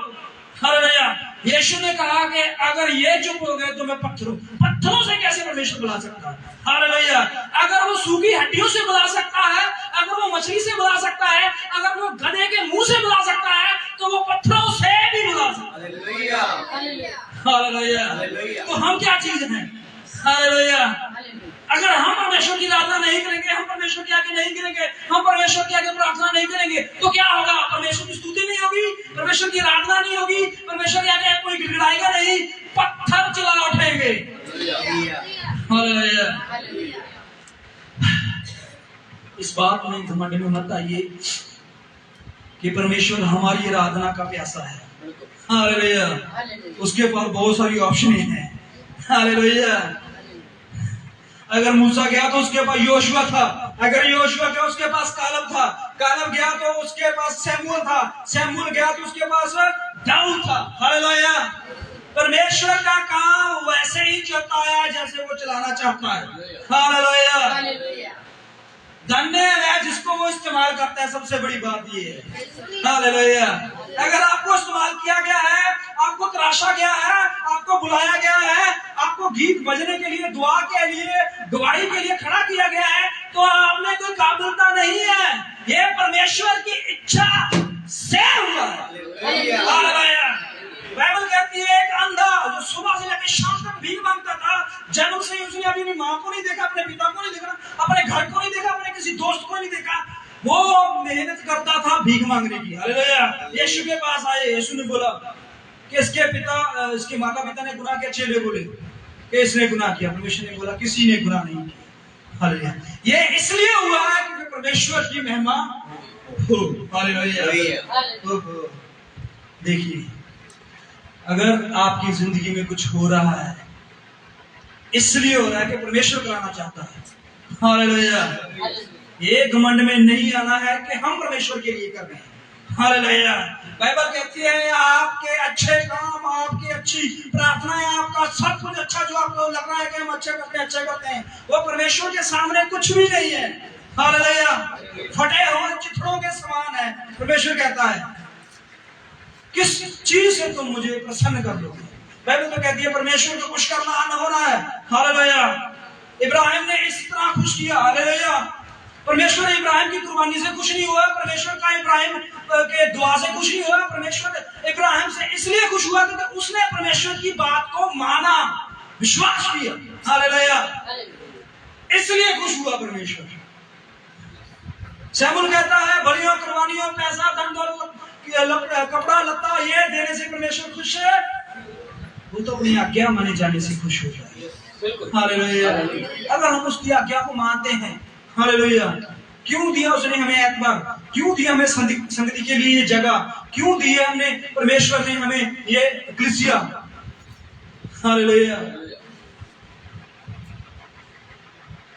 हालेलुया। यीशु ने कहा कि अगर ये चुप हो गए तो मैं पत्थरों से कैसे परमेश्वर बुला सकता है। हालेलुया। अगर वो सूखी हड्डियों से बुला सकता है, अगर वो मछली से बुला सकता है, अगर वो गधे के मुंह से बुला सकता है, तो वो पत्थरों से भी बुला सकता है। हालेलुया। तो हम क्या चीज हैं? हालेलुया। अगर हम परमेश्वर की आराधना नहीं करेंगे, हम परमेश्वर के आगे नहीं गिरेंगे, हम परमेश्वर के आगे प्रार्थना नहीं करेंगे, तो क्या होगा? परमेश्वर की स्तुति नहीं होगी, परमेश्वर की आराधना नहीं होगी, परमेश्वर के आगे कोई गिड़गिड़ाएगा नहीं, पत्थर चिल्ला उठेंगे। हालेलुया। इस बात में घमंड में मत आइए कि परमेश्वर हमारी आराधना का प्यासा है। हालेलुया। उसके पास बहुत सारी ऑप्शन हैं। हालेलुया। अगर मूसा गया तो उसके पास योशुआ था, अगर योशुआ गया उसके पास कालेब था, कालेब गया तो उसके पास सैमुअल था, सैमुअल गया तो उसके पास दाऊद था। हालेलुया। परमेश्वर का काम वैसे ही चलता है जैसे वो चलाना चाहता है। हालेलुया। धन्य है जिसको वो इस्तेमाल करता है, सबसे बड़ी बात ये है। हालेलुया। अगर आपको इस्तेमाल किया गया है, आपको तराशा गया है, आपको बुलाया गया है, आपको गीत बजने के लिए, दुआ के लिए, गवाही के लिए खड़ा किया गया है, तो आप में कोई काबिलता नहीं है, ये परमेश्वर की इच्छा से हुआ। हालेलुया। बाइबल कहती है एक अंधा जो सुबह से लेकर शाम तक भीख मांगता था, जन्म से ही उसने अभी अपनी माँ को नहीं देखा, अपने पिता को नहीं देखा, अपने घर को नहीं देखा, अपने किसी दोस्त को नहीं देखा, वो मेहनत करता था भीख मांगने की। हालेलुया। यीशु के पास आए, यीशु ने बोला कि इसके माता पिता ने गुनाह किया, चेले बोले कि इसने गुनाह किया, परमेश्वर ने बोला किसी ने गुनाह नहीं किया। हालेलुया। ये इसलिए हुआ है क्योंकि परमेश्वर की महिमा हो। हालेलुया। देखिए, अगर आपकी जिंदगी में कुछ हो रहा है, इसलिए हो रहा है कि परमेश्वर कराना चाहता है। हालेलुया। ये घमंड में नहीं आना है कि हम परमेश्वर के लिए कर रहे हैं। हालेलुया। बाइबल कहती है आपके अच्छे काम, आपकी अच्छी प्रार्थनाएं, आपका सब कुछ अच्छा जो आपको लग रहा है कि हम अच्छे करते हैं, वो परमेश्वर के सामने कुछ भी नहीं है। हालेलुया। फटे हुए चित्रों के समान है। परमेश्वर कहता है किस चीज से तुम मुझे प्रसन्न कर लोगे? बाइबल तो कहती है परमेश्वर को खुश करना न होना है। हालेलुया। इब्राहिम ने इस तरह खुश किया। हालेलुया। परमेश्वर इब्राहिम की कुर्बानी से खुश नहीं हुआ, परमेश्वर का इब्राहिम के दुआ से खुश नहीं हुआ, परमेश्वर इब्राहिम से इसलिए खुश हुआ क्योंकि उसने परमेश्वर की बात को माना, विश्वास किया। हालेलुया। इसलिए खुश हुआ परमेश्वर। शमूएल कहता है बलियों, कुर्बानियों, पैसा, धन दौलत, कपड़ा लत्ता ये देने से परमेश्वर खुश है, वो तो अपनी आज्ञा माने जाने से खुश होता है। हालेलुया। अगर हम उसकी आज्ञा को मानते हैं, हालेलुया, क्यों दिया उसने हमें एतबार, क्यों दिया हमें संगति के लिए ये जगह, क्यों दी है हमने, परमेश्वर ने हमें ये कलीसिया। हालेलुया।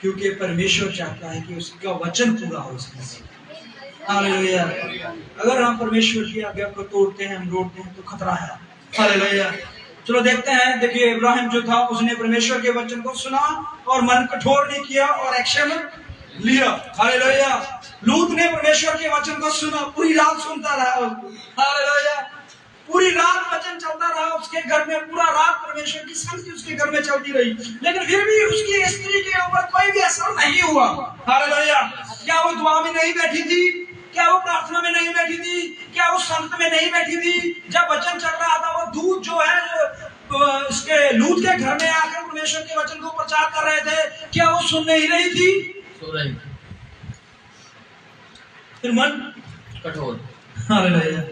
क्योंकि परमेश्वर चाहता है कि उसका वचन पूरा हो इसमें। हालेलुया। अगर हम परमेश्वर की आज्ञा को तोड़ते हैं, हम रोकते हैं, तो खतरा है। हालेलुया। चलो देखते हैं। देखिए इब्राहिम जो था उसने परमेश्वर के वचन को सुना और मन कठोर नहीं किया और एक्शन लिया। हालेलुया। लूत ने परमेश्वर के वचन को सुना, पूरी रात सुनता रहा। हालेलुया। पूरी रात वचन चलता रहा उसके घर में, पूरा रात परमेश्वर की संगति उसके घर में चलती रही, लेकिन फिर भी उसकी स्त्री के ऊपर कोई भी असर नहीं हुआ। हालेलुया। क्या वो दुआ में नहीं बैठी थी? क्या वो प्रार्थना में नहीं बैठी थी? क्या वो संत में नहीं बैठी थी? जब वचन चल रहा था, वो दूत जो है उसके लूत के घर में आकर परमेश्वर के वचन को प्रचार कर रहे थे, क्या वो सुन नहीं रही थी? सो रही। फिर मन कठोर। हालेलुया।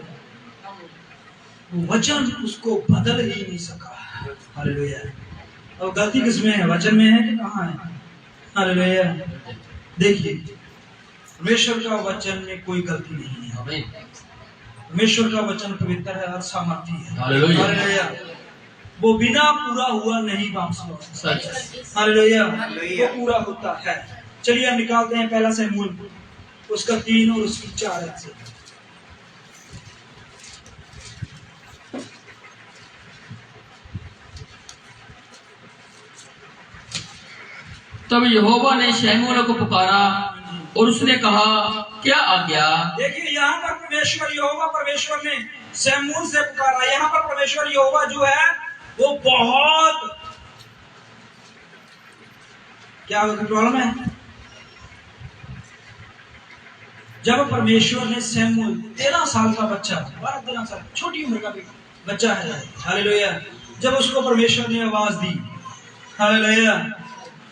वचन उसको बदल ही नहीं सका। हालेलुया। और गलती किसमें है? वचन में है कि कहाँ है? हालेलुया। देखिए परमेश्वर का वचन में कोई गलती नहीं है। आमीन। परमेश्वर का वचन पवित्र है और सामर्थी है। हालेलुया। हालेलुया। वो बिना पूरा हुआ नहीं वापस लौटता। सच। हालेलुया। वो पूरा होता है। चलिए हम निकालते हैं पहला शमूएल उसका 3 और उसकी 4 से। तब यहोवा ने शमूएल को पुकारा और उसने कहा, क्या आज्ञा? देखिए यहाँ पर परमेश्वर यहोवा परमेश्वर ने शमूएल से पुकारा। यहाँ पर परमेश्वर यहोवा जो है वो बहुत क्या प्रॉब्लम है। जब परमेश्वर ने शमूएल 13 साल का बच्चा 12-13 साल छोटी उम्र का बच्चा है, हालेलुया, जब उसको परमेश्वर ने आवाज दी, हालेलुया,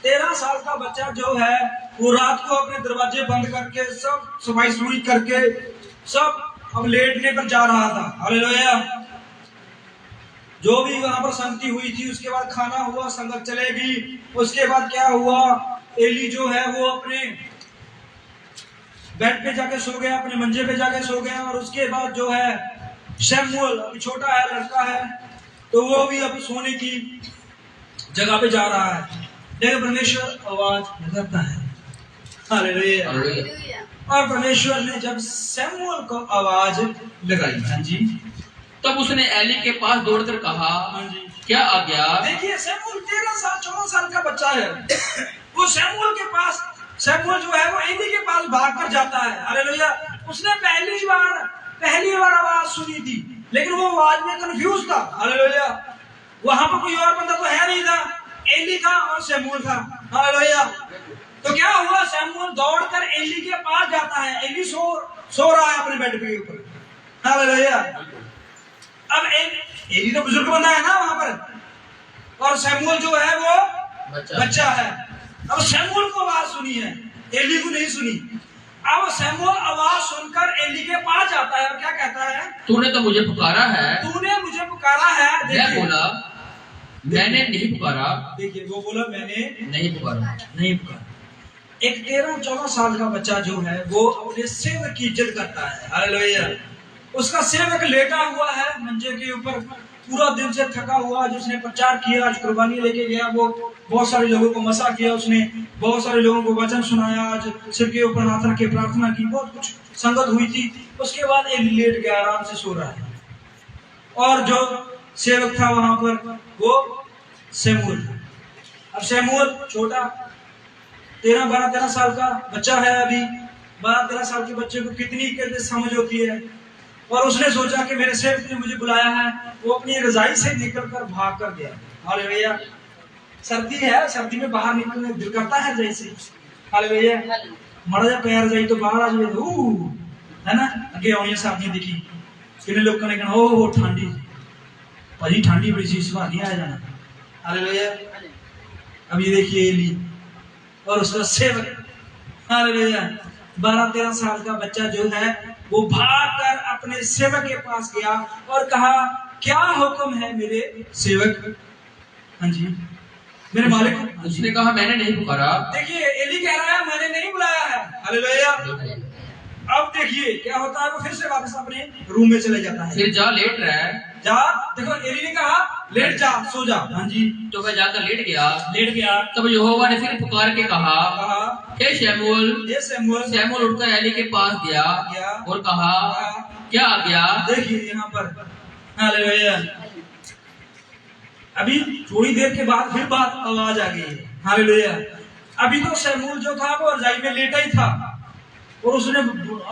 13 साल का बच्चा जो है वो रात को अपने दरवाजे बंद करके सब सफाई सुई करके सब अब लेटने पर जा रहा था। हालेलुया। जो भी वहां पर संगति हुई थी उसके बाद खाना हुआ, संगत चलेगी। उसके बाद क्या हुआ, एली जो है वो अपने बेड पे जाके सो गया, अपने मंजे पे जाके सो गया। और उसके बाद जो है शमूएल अभी छोटा है, लड़का है, तो वो भी अभी सोने की जगह पे जा रहा है। लेकिन परमेश्वर आवाज लगाता है। हालेलुया। और परमेश्वर ने जब शमूएल को आवाज लगाई, हाँ जी, तब उसने एली के पास दौड़कर कहा, हाँ जी, क्या आज्ञा? देखिए शमूएल 13 साल 14 साल का बच्चा है। वो शमूएल के पास, शमूएल जो है वो एली के पास भाग कर जाता है। हालेलुया। उसने पहली बार आवाज सुनी थी, लेकिन वो आवाज में कंफ्यूज था। हालेलुया। वहां पर कोई और बंदा तो है नहीं था, एली था और शमूएल था। हालेलुया। तो क्या हुआ, शमूएल दौड़कर एली के पास जाता है। एली सो रहा है अपने बेड के ऊपर। हालेलुया। अब एली तो बुजुर्ग बंदा है ना वहां पर, और शमूएल जो है वो बच्चा है। अब शमूएल को आवाज सुनी है, एली को नहीं सुनी। अब शमूएल आवाज सुनकर एली के पास जाता है और क्या कहता है, तूने तो मुझे पुकारा है, तूने मुझे पुकारा है। मैं बोला, मैंने नहीं पुकारा। देखिए वो बोला, मैंने नहीं पुकारा। एक 13-14 साल का बच्चा जो है वो अपने सेवक की इज्जत करता है। हालेलुया। उसका सेवक लेटा हुआ है मंजे के ऊपर, पूरा दिन से थका हुआ, जिसने प्रचार किया, आज कुर्बानी लेके गया, वो बहुत सारे लोगों को मसा किया, उसने बहुत सारे लोगों को वचन सुनाया, आज सिर के ऊपर हाथ रख के प्रार्थना की, बहुत कुछ संगत हुई थी। उसके बाद एली लेट गया, आराम से सो रहा है। और जो सेवक था वहां पर वो शमूएल था। अब शमूएल छोटा 12-13 साल का बच्चा है। अभी 12-13 साल के बच्चे को कितनी कहते समझ होती है। और उसने सोचा कि मेरे सेवक ने मुझे बुलाया है। वो अपनी रजाई से निकलकर भाग कर गया। हालेलुया। सर्दी है, सर्दी में बाहर निकलने दिल करता है जैसे। हालेलुया। मरा जा पैर जाई तो बाहर आ जाए तो है ना, अगे आनी सर्दी दिखी किन्ने लोगों ने कहना ओ ठंडी भाजी, ठंडी बड़ी सी, सुबह नहीं आ जाना। हालेलुया। अब ये देखिए एली और उसका सेवक, हालेलुया, 12-13 साल का बच्चा जो है वो भागकर अपने सेवक के पास गया और कहा, क्या हुक्म है मेरे सेवक? हाँ जी, मेरे मालिक। उसने कहा, मैंने नहीं पुकारा। देखिए एली कह रहा है, मैंने नहीं बुलाया है। हालेलुया। अब देखिए क्या होता है, वो फिर से वापस अपने रूम में चले जाता है। फिर जा, लेट रहा है, जा। देखो एली ने कहा, लेट जा, सो जा। हाँ जी। तो वह जाकर लेट गया। तब यहोवा ने फिर पुकार के कहा, हे शमूएल। शमूएल उठकर एली के पास गया और कहा, क्या आज्ञा? देखिए यहाँ पर, हालेलुया, अभी थोड़ी देर के बाद फिर बात आवाज आ गई। हालेलुया। अभी तो शमूएल जो था वो रजाई में लेटा ही था और उसने,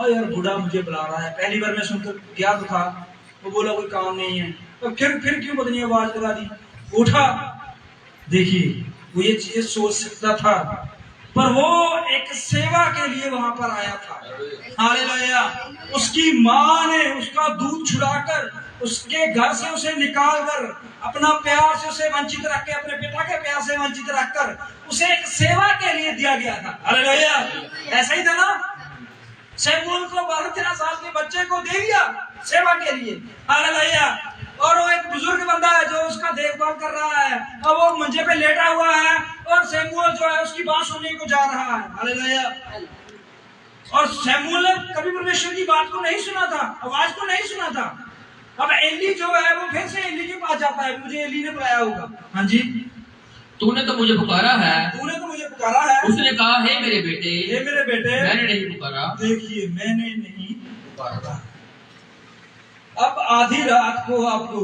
यार बूढ़ा मुझे बुला रहा है। पहली बार मैं सुनकर गया तो था, वो बोला कोई काम नहीं है, तो फिर क्यों बदनी आवाज लगा दी। उठा। देखिए वो ये चीज सोच सकता था, पर वो एक सेवा के लिए वहां पर आया था। हालेलुया। उसकी माँ ने उसका दूध छुड़ाकर उसके घर से उसे निकालकर अपना प्यार से उसे वंचित रख के, अपने पिता के प्यार से वंचित रखकर उसे एक सेवा के लिए दिया गया था। हालेलुया। ऐसा ही था ना, शमूएल को 12-13 साल के बच्चे को दे दिया सेवा के लिए। हालेलुया। और वो एक बुजुर्ग बंदा है जो उसका देखभाल कर रहा है, और वो मंजे पे लेटा हुआ है, और शमूएल जो है उसकी बात सुनने को जा रहा है। हालेलुया। और शमूएल ने कभी परमेश्वर की बात को नहीं सुना था, आवाज को नहीं सुना था। अब एली जो है वो फिर से एली के पास जाता है, मुझे एली ने बुलाया होगा। हाँ जी, तूने तो मुझे पुकारा है। तूने तो मुझे पुकारा है। उसने कहा, हे मेरे बेटे, हे मेरे बेटे, मैंने नहीं पुकारा। देखिए, मैंने नहीं पुकारा। अब आधी रात को आपको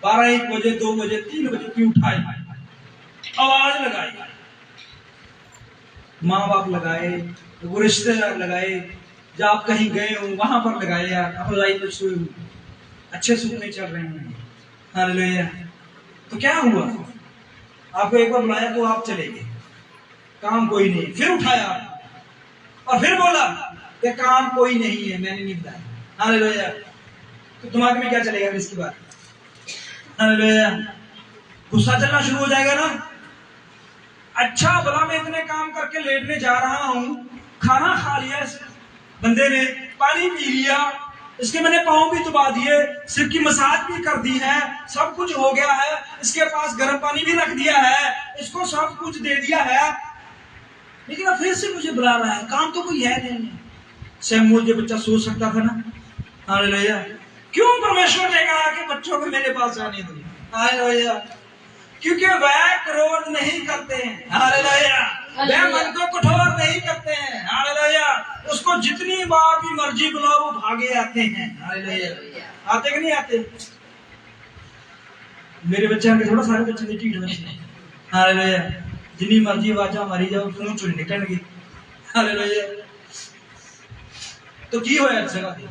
12-1 बजे, 2 बजे, 3 बजे की उठाई, आवाज लगाई, माँ बाप लगाए, वो रिश्तेदार लगाए, जब आप कहीं गए हो वहां पर लगाए, यार अब अच्छे सुपने चल रहे हैं। हालेलुया। तो क्या हुआ, आपको एक बार बुलाया तो आप चले गए, काम कोई नहीं। फिर उठाया और फिर बोला कि काम कोई नहीं है, मैंने नहीं बुलाया। हालेलुया। तो दिमाग में क्या चलेगा इसकी बात? हालेलुया। गुस्सा चलना शुरू हो जाएगा ना। अच्छा भला मैं इतने काम करके लेटने जा रहा हूं, खाना खा लिया इस बंदे ने, पानी पी लिया, इसके मैंने पाँव भी दबा दिए, सिर की मसाज भी कर दी है, सब कुछ हो गया है, इसके पास गर्म पानी भी रख दिया है, इसको सब कुछ दे दिया है, लेकिन अब फिर से मुझे बुला रहा है, काम तो कोई है नहीं। शमूएल ये बच्चा सोच सकता था ना। हालेलुया। क्यों परमेश्वर ने कहा कि बच्चों को मेरे पास आने दो? हालेलुया। क्योंकि वह क्रोध नहीं करते हैं। हालेलुया। वह मन को कठोर नहीं करते हैं। हालेलुया। उसको जितनी बार भी मर्जी बुलाओ वो भागे आते हैं। हालेलुया। आते कि नहीं आते? मेरे बच्चे आगे थोड़ा, सारे बच्चे ढीठ बच्चे। हालेलुया। जितनी मर्जी आवाजा मारी जाओ तुम चुन निकल गई। हालेलुया। तो की होया जगह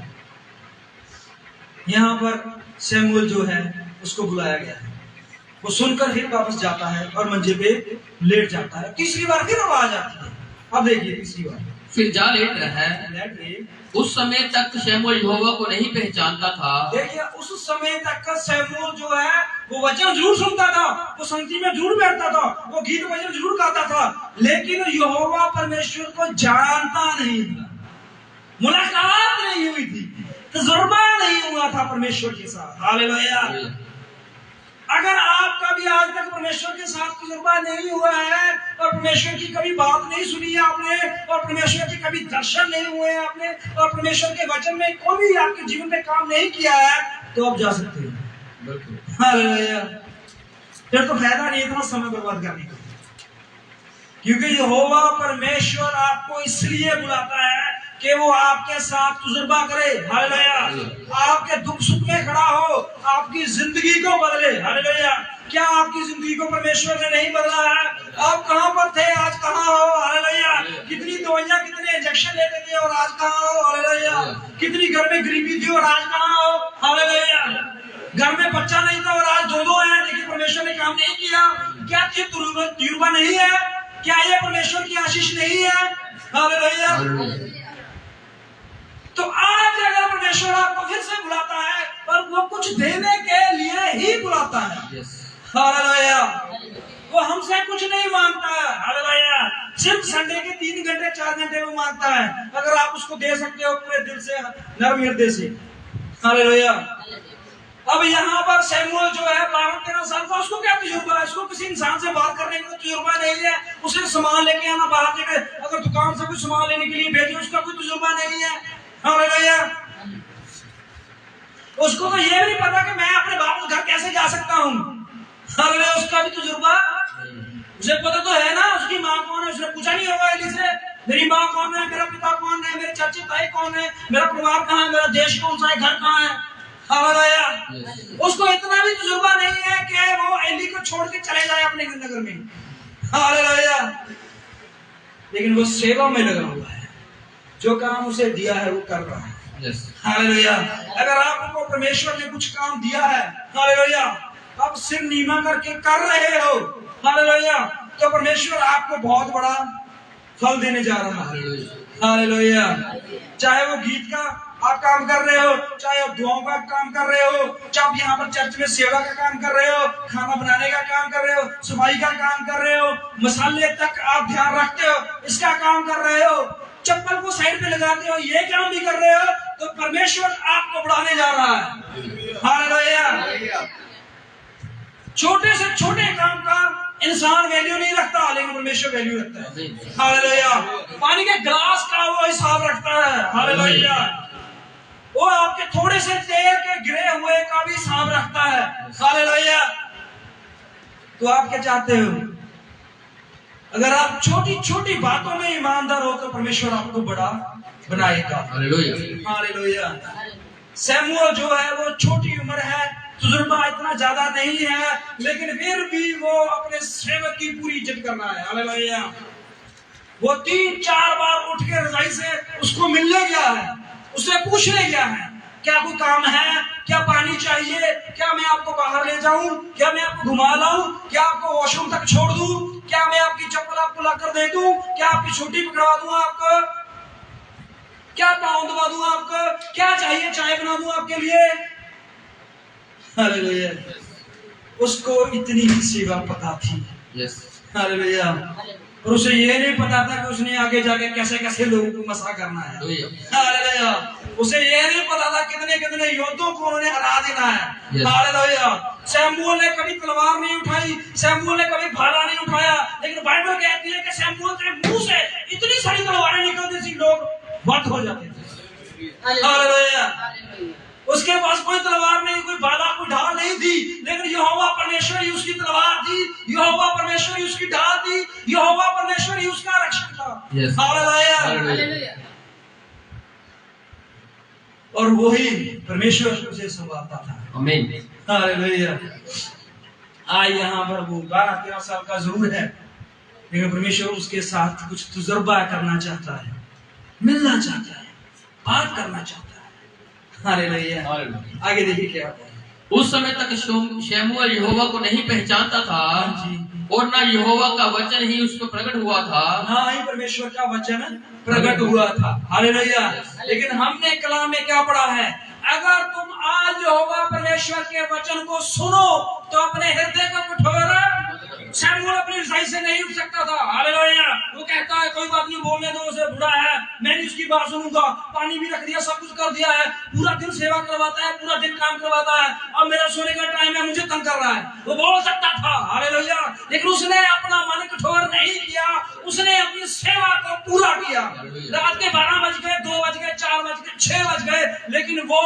यहाँ पर शमूएल जो है उसको बुलाया गया है, वो सुनकर फिर वापस जाता है और मंजे पे लेट जाता है। तीसरी बार फिर आवाज आती है। अब देखिए तीसरी बार, फिर जा लेट रहा है। उस समय तक शमूएल यहोवा को नहीं पहचानता था। देखिए, उस समय तक का शमूएल जो है वो वचन जरूर सुनता था, वो संगति में जरूर बैठता था, वो गीत भजन जरूर गाता था, लेकिन यहोवा परमेश्वर को जानता नहीं था, मुलाकात नहीं हुई थी, तजुर्बा नहीं हुआ था परमेश्वर के साथ। हालेलुया। अगर आपका भी आज तक परमेश्वर के साथ तजुर्बा नहीं हुआ है, और परमेश्वर की कभी बात नहीं सुनी है आपने, और परमेश्वर के कभी दर्शन नहीं हुए हैं आपने, और परमेश्वर के वचन में कोई भी आपके जीवन में काम नहीं किया है, तो आप जा सकते हैं। हालेलुया। फिर तो फायदा नहीं इतना समय बर्बाद करने का, क्योंकि यहोवा परमेश्वर आपको इसलिए बुलाता है कि वो आपके साथ तजुर्बा करे। हालेलुया। आपके दुख सुख में खड़ा हो, आपकी जिंदगी को बदले। हालेलुया। क्या आपकी जिंदगी को परमेश्वर ने नहीं बदला है? आप कहां पर थे, आज कहां हो? हालेलुया। कितनी दवाइयां, कितने इंजेक्शन लेते थे और आज कहां हो? हालेलुया। कितनी घर में गरीबी थी और आज कहां हो? हालेलुया। घर में बच्चा नहीं था और आज 2-2 है, लेकिन परमेश्वर ने काम नहीं किया। क्या ये तजुर्बा नहीं है? क्या ये परमेश्वर की आशीष नहीं है? हालेलुया। तो आज अगर परमेश्वर आपको फिर से बुलाता है, पर वो कुछ देने के लिए ही बुलाता है। हालेलुया। वो हमसे कुछ नहीं मांगता है। हालेलुया। सिर्फ संडे के 3 घंटे 4 घंटे में मांगता है, अगर आप उसको दे सकते हो पूरे दिल से, नर्म हृदय से। हालेलुया। अब यहाँ पर शमूएल जो है 12-13 साल का, उसको क्या तजुर्बा है? उसको किसी इंसान से बात करने का तजुर्बा नहीं है, उसे सामान लेके आना, बाहर से अगर दुकान से कुछ सामान लेने के लिए भेजे, उसका कोई तजुर्बा नहीं है। हालेलुया। उसको तो ये भी नहीं पता कि मैं अपने बाप के घर कैसे जा सकता हूँ। हालेलुया। उसका भी तजुर्बा, उसे पता तो है ना उसकी माँ कौन है, उसने पूछा नहीं होगा एली से, मेरी माँ कौन है, मेरा पिता कौन है, मेरे चाची ताई कौन है, मेरा परिवार कहाँ है, मेरा देश कौन सा है, घर कहाँ है। हालेलुया। उसको इतना भी तजुर्बा नहीं है कि वो एली को छोड़ के चले जाए अपने नगर में। हालेलुया। लेकिन वो सेवा में लगा हुआ है, जो काम उसे दिया है वो कर रहा है। हालेलुया। अगर आपको परमेश्वर ने कुछ काम दिया है, हालेलुया, आप सिर नीमा करके कर रहे हो, हालेलुया, तो परमेश्वर आपको बहुत बड़ा फल देने जा रहा है। हालेलुया। चाहे वो गीत का आप काम कर रहे हो, चाहे आप दुआओं का काम कर रहे हो, चाहे आप यहाँ पर चर्च में सेवा का काम कर रहे हो, खाना बनाने का काम कर रहे हो, सफाई का काम कर रहे हो, मसाले तक आप ध्यान रखते हो, इसका काम कर रहे हो, चप्पल को साइड पे लगाते हो, ये काम भी कर रहे हो, तो परमेश्वर आपको बढ़ाने जा रहा है। हालेलुया। छोटे से छोटे काम का इंसान वैल्यू नहीं रखता, लेकिन परमेश्वर वैल्यू रखता है। हालेलुया। पानी के ग्लास का वो हिसाब रखता है। हालेलुया। वो आपके थोड़े से तेल के गिरे हुए का भी हिसाब रखता है। हालेलुया। तो आप क्या चाहते हो? अगर आप छोटी छोटी बातों में ईमानदार हो तो परमेश्वर आपको बड़ा बनाएगा। हालेलुया। हालेलुया। शमूएल जो है वो छोटी उम्र है, तजुर्बा इतना ज्यादा नहीं है, लेकिन फिर भी वो अपने सेवक की पूरी इज्जत कर रहा है। हालेलुया। वो 3-4 बार उठ के रजाई से उसको मिलने गया है, उससे पूछने गया है, क्या कोई काम है, क्या पानी चाहिए, क्या मैं आपको बाहर ले जाऊं, क्या मैं आपको घुमा लाऊं, क्या आपको वॉशरूम तक छोड़ दूं, क्या मैं आपकी चप्पल आपको लाकर दे दूं, क्या आपकी छुट्टी पकड़वा दूं आपको, क्या पाँव दबा दूं आपको, क्या चाहिए चाय बना दूं आपके लिए। हालेलुया। उसको इतनी ही सेवा पता थी। हालेलुया। और उसे ये नहीं पता था कि उसने आगे जाके कैसे कैसे लोगों को मसा करना है। हालेलुया। उसे ये नहीं पता था कितने कितने योद्धों को उन्होंने हरा देना है। हालेलुया। शमूएल ने कभी तलवार नहीं उठाई, शमूएल ने कभी भाला नहीं उठाया, लेकिन बाइबल कहती है कि शमूएल के मुंह से इतनी सारी तलवारें निकलती थी, लोग वध हो जाते थे। हालेलुया। उसके पास कोई तलवार नहीं, कोई भाला, कोई ढाल नहीं थी, लेकिन यहोवा परमेश्वर ही उसकी तलवार थी, यहोवा परमेश्वर ही उसकी ढाल थी, यहोवा परमेश्वर ही उसका रक्षक था। हालेलुया। और वही परमेश्वर उसे संभालता था। आमीन। हालेलुया। आज यहाँ पर वो 12-13 साल का जरूर है, लेकिन परमेश्वर उसके साथ कुछ तजुर्बा करना चाहता है, मिलना चाहता है, बात करना चाहता है। हालेलुया। आगे देखिए क्या होता है। उस समय तक शमूएल यहोवा को नहीं पहचानता था, और ना यहोवा का वचन ही उस पर प्रकट हुआ था, ना ही परमेश्वर का वचन प्रकट हुआ था। हालेलुया। लेकिन हमने कलाम में क्या पढ़ा है? अगर तुम आज यहोवा परमेश्वर के वचन को सुनो तो अपने हृदय को कठोर। शमूएल अपनी रजाई से नहीं उठ सकता था। हालेलुया। वो कहता है कोई बात नहीं, बोलने दो, उसे बुरा है, मैं नहीं उसकी बात सुनूंगा, पानी भी रख दिया, सब कुछ कर दिया है, पूरा दिन सेवा करवाता है, पूरा दिन काम करवाता है, अब मेरा सोने का टाइम है, मुझे तंग कर रहा है। वो बोल सकता था। हालेलुया। लेकिन उसने अपना मन कठोर नहीं किया, उसने अपनी सेवा को पूरा किया। रात के 12 बज गए, 2 बज गए, 4 बज गए, 6 बज गए, लेकिन वो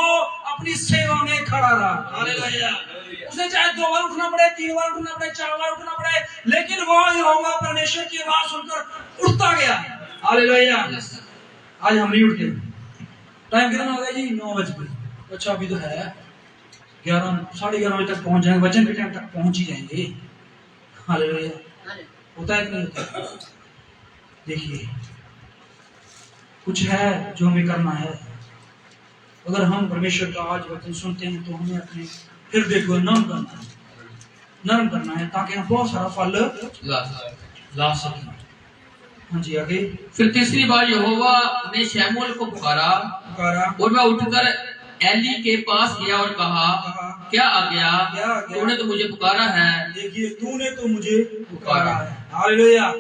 अपनी सेवा में खड़ा रहा। हालेलुया। उसे चाहे 2 बार उठना पड़े, 3 बार उठना पड़े, 4 बार उठना पड़े, लेकिन वो यहोवा परमेश्वर की आवाज सुनकर उठता गया। हालेलुया। आज हम नहीं उठते। टाइम कितना हो गया जी? 9 बज गए। अच्छा अभी तो है 11, 11:30 बजे तक पहुंच जाएंगे, वचन के टाइम तक पहुंच ही जाएंगे। हालेलुया। होता है कि नहीं होता? देखिए कुछ है जो हमें करना है। अगर हम परमेश्वर का आज वचन सुनते हैं तो हमें अपने हृदय को नरम करना है, ताकि हम बहुत सारा फल ला सकें। हाँ जी आगे। फिर तीसरी बार यहोवा ने शमूएल को पुकारा, और वह उठकर एली के पास गया और कहा, क्या आ गया? तूने तो मुझे पुकारा है। देखिए, तूने तो मुझे पुकारा है। हालेलुया।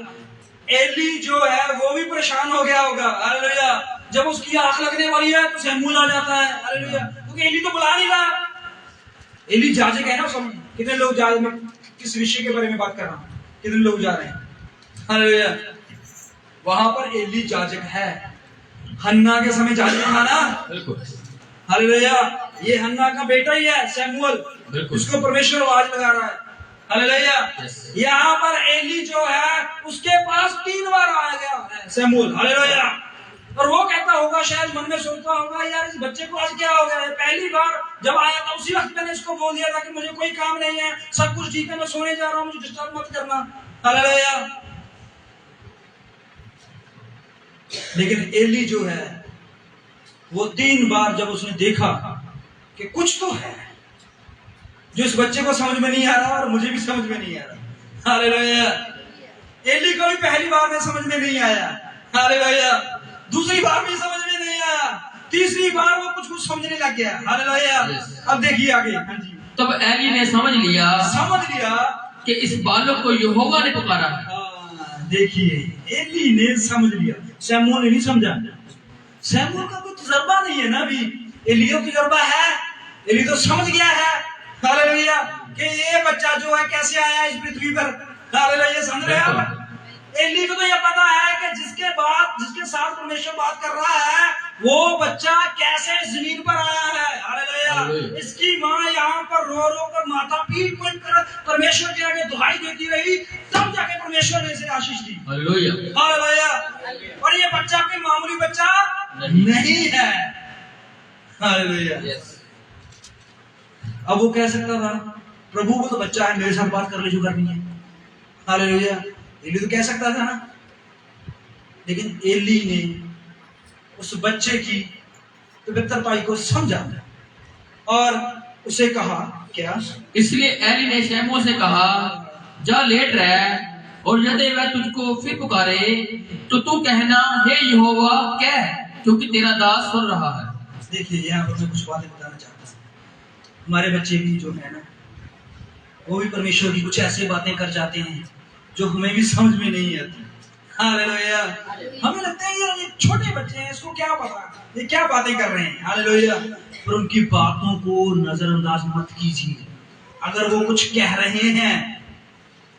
एली जो है वो भी परेशान हो गया होगा। हालेलुया। जब उसकी आंख लगने वाली है तो शमूएल आ जाता है। हालेलुया। क्योंकि एली तो बुला नहीं रहा। एली जाजक है ना। सब कितने लोग जा रहे हैं, किस विषय के बारे में बात कर रहा हूँ, कितने लोग जा रहे हैं? हालेलुया। वहां पर एली जाजक है। हन्ना के समय जाजक था ना। हालेलुया। ये हन्ना का बेटा ही है शमूएल, उसको परमेश्वर आवाज लगा रहा है। हालेलुया। यहाँ पर एली जो है उसके पास 3 बार आ गया है शमूएल। हालेलुया। और वो कहता होगा, शायद मन में सोचता होगा, यार इस बच्चे को आज क्या हो गया है? पहली बार जब आया था उसी वक्त मैंने इसको बोल दिया था कि मुझे कोई काम नहीं है, सब कुछ ठीक है, मैं सोने जा रहा हूँ, मुझे डिस्टर्ब मत करना। हालेलुया। लेकिन एली जो है वो 3 बार जब उसने देखा कि कुछ तो है जो इस बच्चे को समझ में नहीं आ रहा और मुझे भी समझ में नहीं आ रहा। हालेलुया। एली को भी पहली बार में समझ में नहीं आया। हालेलुया। दूसरी बार भी समझ में नहीं आया, तीसरी बार वो कुछ समझने लग गया। हालेलुया। अब देखिए आगे। हाँ जी। तब एली ने समझ लिया कि इस बालक को यहोवा ने पुकारा है। देखिए एली ने समझ लिया, शमूएल ने नहीं समझा। शमूएल का कोई तजुर्बा नहीं है ना अभी, एली को तजुर्बा है, एली तो समझ गया है हालेलुया कि ये बच्चा जो है कैसे आया इस पृथ्वी पर। हालेलुया, समझ रहे हैं आप? एली को तो ये पता है कि जिसके साथ परमेश्वर बात कर रहा है वो बच्चा कैसे जमीन पर आया है। हालेलुया, इसकी माँ यहाँ पर रो रो कर माथा पीट पीट कर परमेश्वर के आगे दुहाई देती रही, तब जाके परमेश्वर ने इसे आशीष दी। Hallelujah, hallelujah. और ये बच्चा कोई मामूली बच्चा नहीं है। हालेलुया। अब वो कह सकता था प्रभु वो तो बच्चा है, मेरे साथ बात कर ले जो करनी है। हालेलुया, एली तो कह सकता था ना, लेकिन एली ने उस बच्चे की पवित्रता को समझा और उसे कहा क्या? इसलिए एली ने शमूएल से कहा, जा लेट रह, और यदि वह तुझको फिर पुकारे तो तू कहना, हे यहोवा कह, क्योंकि तेरा दास सुन रहा है। देखिए यहाँ पर मैं कुछ बातें बताना चाहता हूँ। हमारे बच्चे भी जो है ना, वो भी परमेश्वर की कुछ ऐसी बातें कर जाते हैं जो हमें भी समझ में नहीं आती। हालेलुया, हमें लगता है यार ये छोटे बच्चे हैं, इसको क्या पता, ये क्या बातें कर रहे हैं। हालेलुया, पर उनकी बातों को नजरअंदाज मत कीजिए। अगर वो कुछ कह रहे हैं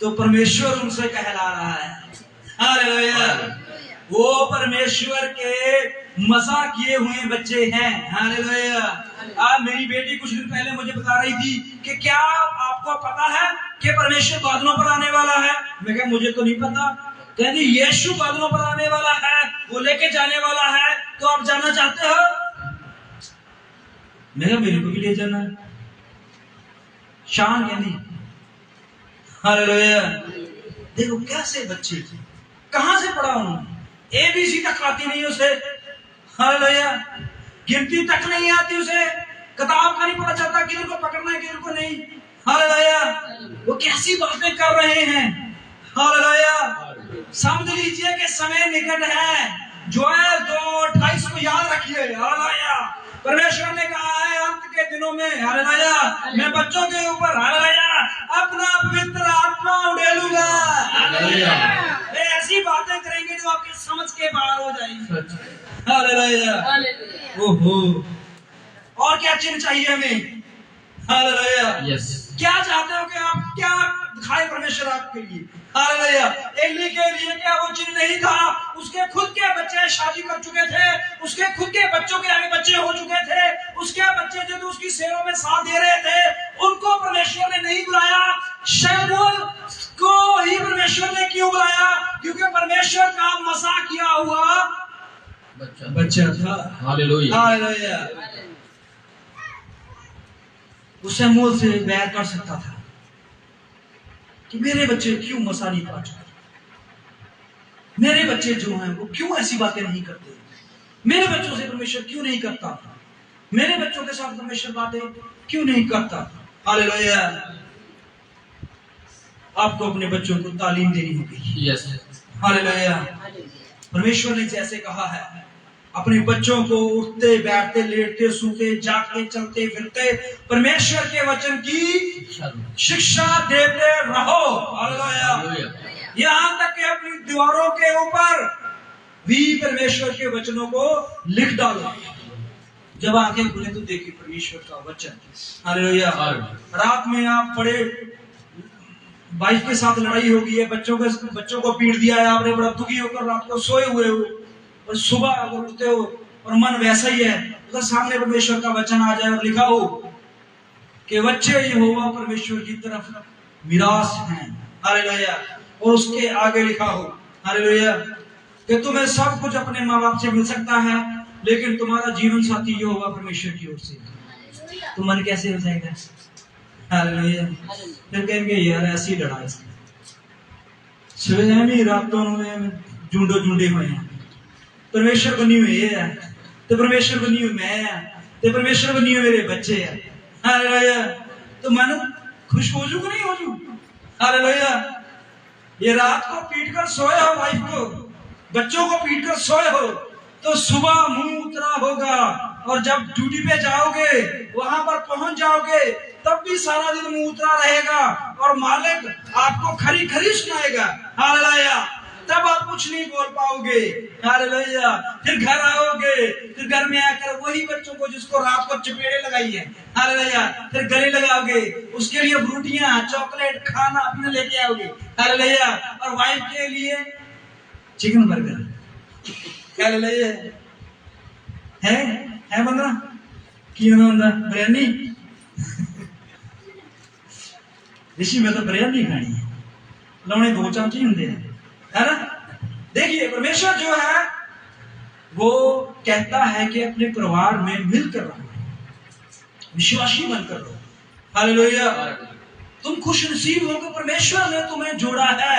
तो परमेश्वर उनसे कहला रहा है। हालेलुया, वो परमेश्वर के मज़ा किए हुए बच्चे हैं। हालेलुया, आज मेरी बेटी कुछ दिन पहले मुझे बता रही थी कि क्या आपको पता है कि परमेश्वर बादलों पर आने वाला है? मैं कहा मुझे तो नहीं पता। कहती यीशु बादलों पर आने वाला है, वो लेके जाने वाला है, तो आप जाना चाहते हो? मैं कहा मेरे को भी ले जाना है। शान कहती हालेलुया, देखो कैसे बच्चे थे, कहां से पढ़ा उन्होंने, ABC तक आती नहीं उसे। हालेलुया, गिनती तक नहीं आती उसे, किताब का नहीं पता चलता किधर को पकड़ना है किधर को नहीं। हालेलुया, वो कैसी बातें कर रहे हैं। हालेलुया, समझ लीजिए कि समय निकट है। जोएल 2:28 को याद रखिए। हालेलुया, परमेश्वर ने कहा है अंत के दिनों में, हालेलुया, मैं बच्चों के ऊपर, हालेलुया, अपना पवित्र आत्मा उड़ेलूंगा। हालेलुया, ऐसी बातें करेंगे जो आपकी समझ के बाहर हो जाएंगी। हालेलुया, ओहो, और क्या चिन्ह चाहिए हमें? हालेलुया, यस, क्या चाहते हो कि आप क्या दिखाए परमेश्वर आपके लिए? हालेलुया, एली के लिए क्या वो चिन्ह नहीं था? उसके खुद के बच्चे शादी कर चुके थे, उसके खुद के बच्चों के आगे बच्चे हो चुके थे, उसके बच्चे जो उसकी सेवा में साथ दे रहे थे, उनको परमेश्वर ने नहीं बुलाया। शमूएल को ही परमेश्वर ने क्यों बुलाया? क्योंकि परमेश्वर का मज़ा किया हुआ बच्चा था। हालेलुया, हालेलुया, वो शमूएल से बैर कर सकता था कि मेरे बच्चे क्यों मसा नहीं पा चुके, मेरे बच्चे जो हैं वो क्यों ऐसी बातें नहीं करते, मेरे बच्चों से परमेश्वर क्यों नहीं करता, मेरे बच्चों के साथ परमेश्वर बातें क्यों नहीं करता। हालेलुया, आपको अपने बच्चों को तालीम देनी होगी। यस, हालेलुया, परमेश्वर ने जैसे कहा है अपने बच्चों को उठते बैठते लेटते सूते जागते चलते फिरते परमेश्वर के वचन की शिक्षा देते रहो। हालेलुया, यहाँ तक कि अपनी दीवारों के ऊपर भी परमेश्वर के वचनों को लिख डालो। जब आंखें खुले तो देखिए परमेश्वर का वचन। हालेलुया, रात में आप पढ़े, वाइफ के साथ लड़ाई हो गई है, बच्चों को पीट दिया है आपने, बड़ा दुखी होकर रात को सोए हुए हो, और सुबह अगर उठते हो और मन वैसा ही है, तो सामने परमेश्वर का वचन आ जाए और लिखा हो कि बच्चे यहोवा परमेश्वर की तरफ मिरास हैं। हालेलुया, और उसके आगे लिखा हो, हालेलुया, कि तुम्हें सब कुछ अपने माँ बाप से मिल सकता है, लेकिन तुम्हारा जीवन साथी यहोवा परमेश्वर की ओर से, तो मन कैसे हो जाएगा? हालेलुया, फिर कहेंगे यार ऐसी लड़ाई सुबह में रातों में झुंडे हुए हैं, परमेश्वर बनी हुई है, तो परमेश्वर बनी हुई मैं है, तो परमेश्वर बनी हुई मेरे बच्चे हैं। हालेलुया, तो मन खुश हो जू कि नहीं हो जू? हालेलुया, ये रात को पीट कर सोए हो, वाइफ को बच्चों को पीट कर सोए हो, तो सुबह मुंह उतरा होगा, और जब ड्यूटी पे जाओगे वहां पर पहुंच जाओगे तब भी सारा दिन मुंह उतरा रहेगा, और मालिक आपको खरी खरी सुनाएगा। हालेलुया, तब आप कुछ नहीं बोल पाओगे। हालेलुया। फिर घर आओगे, फिर घर में आकर वही बच्चों को जिसको रात को चपेड़े लगाई है, हालेलुया, फिर गले लगाओगे, उसके लिए फ्रूटियां, चॉकलेट, खाना पीना लेके आओगे, हालेलुया, और वाइफ के लिए चिकन बर्गर, हालेलुया, है बंदा की होंदा बिरयानी ऋषि में तो बिरयानी खानी है, लौने 2 चमचे होंगे, है ना। देखिए परमेश्वर जो है वो कहता है कि अपने परिवार में मिलकर रहो, विश्वासी बनकर रहो, हालेलुया। तुम खुश नसीब हो कि परमेश्वर ने तुम्हें जोड़ा है,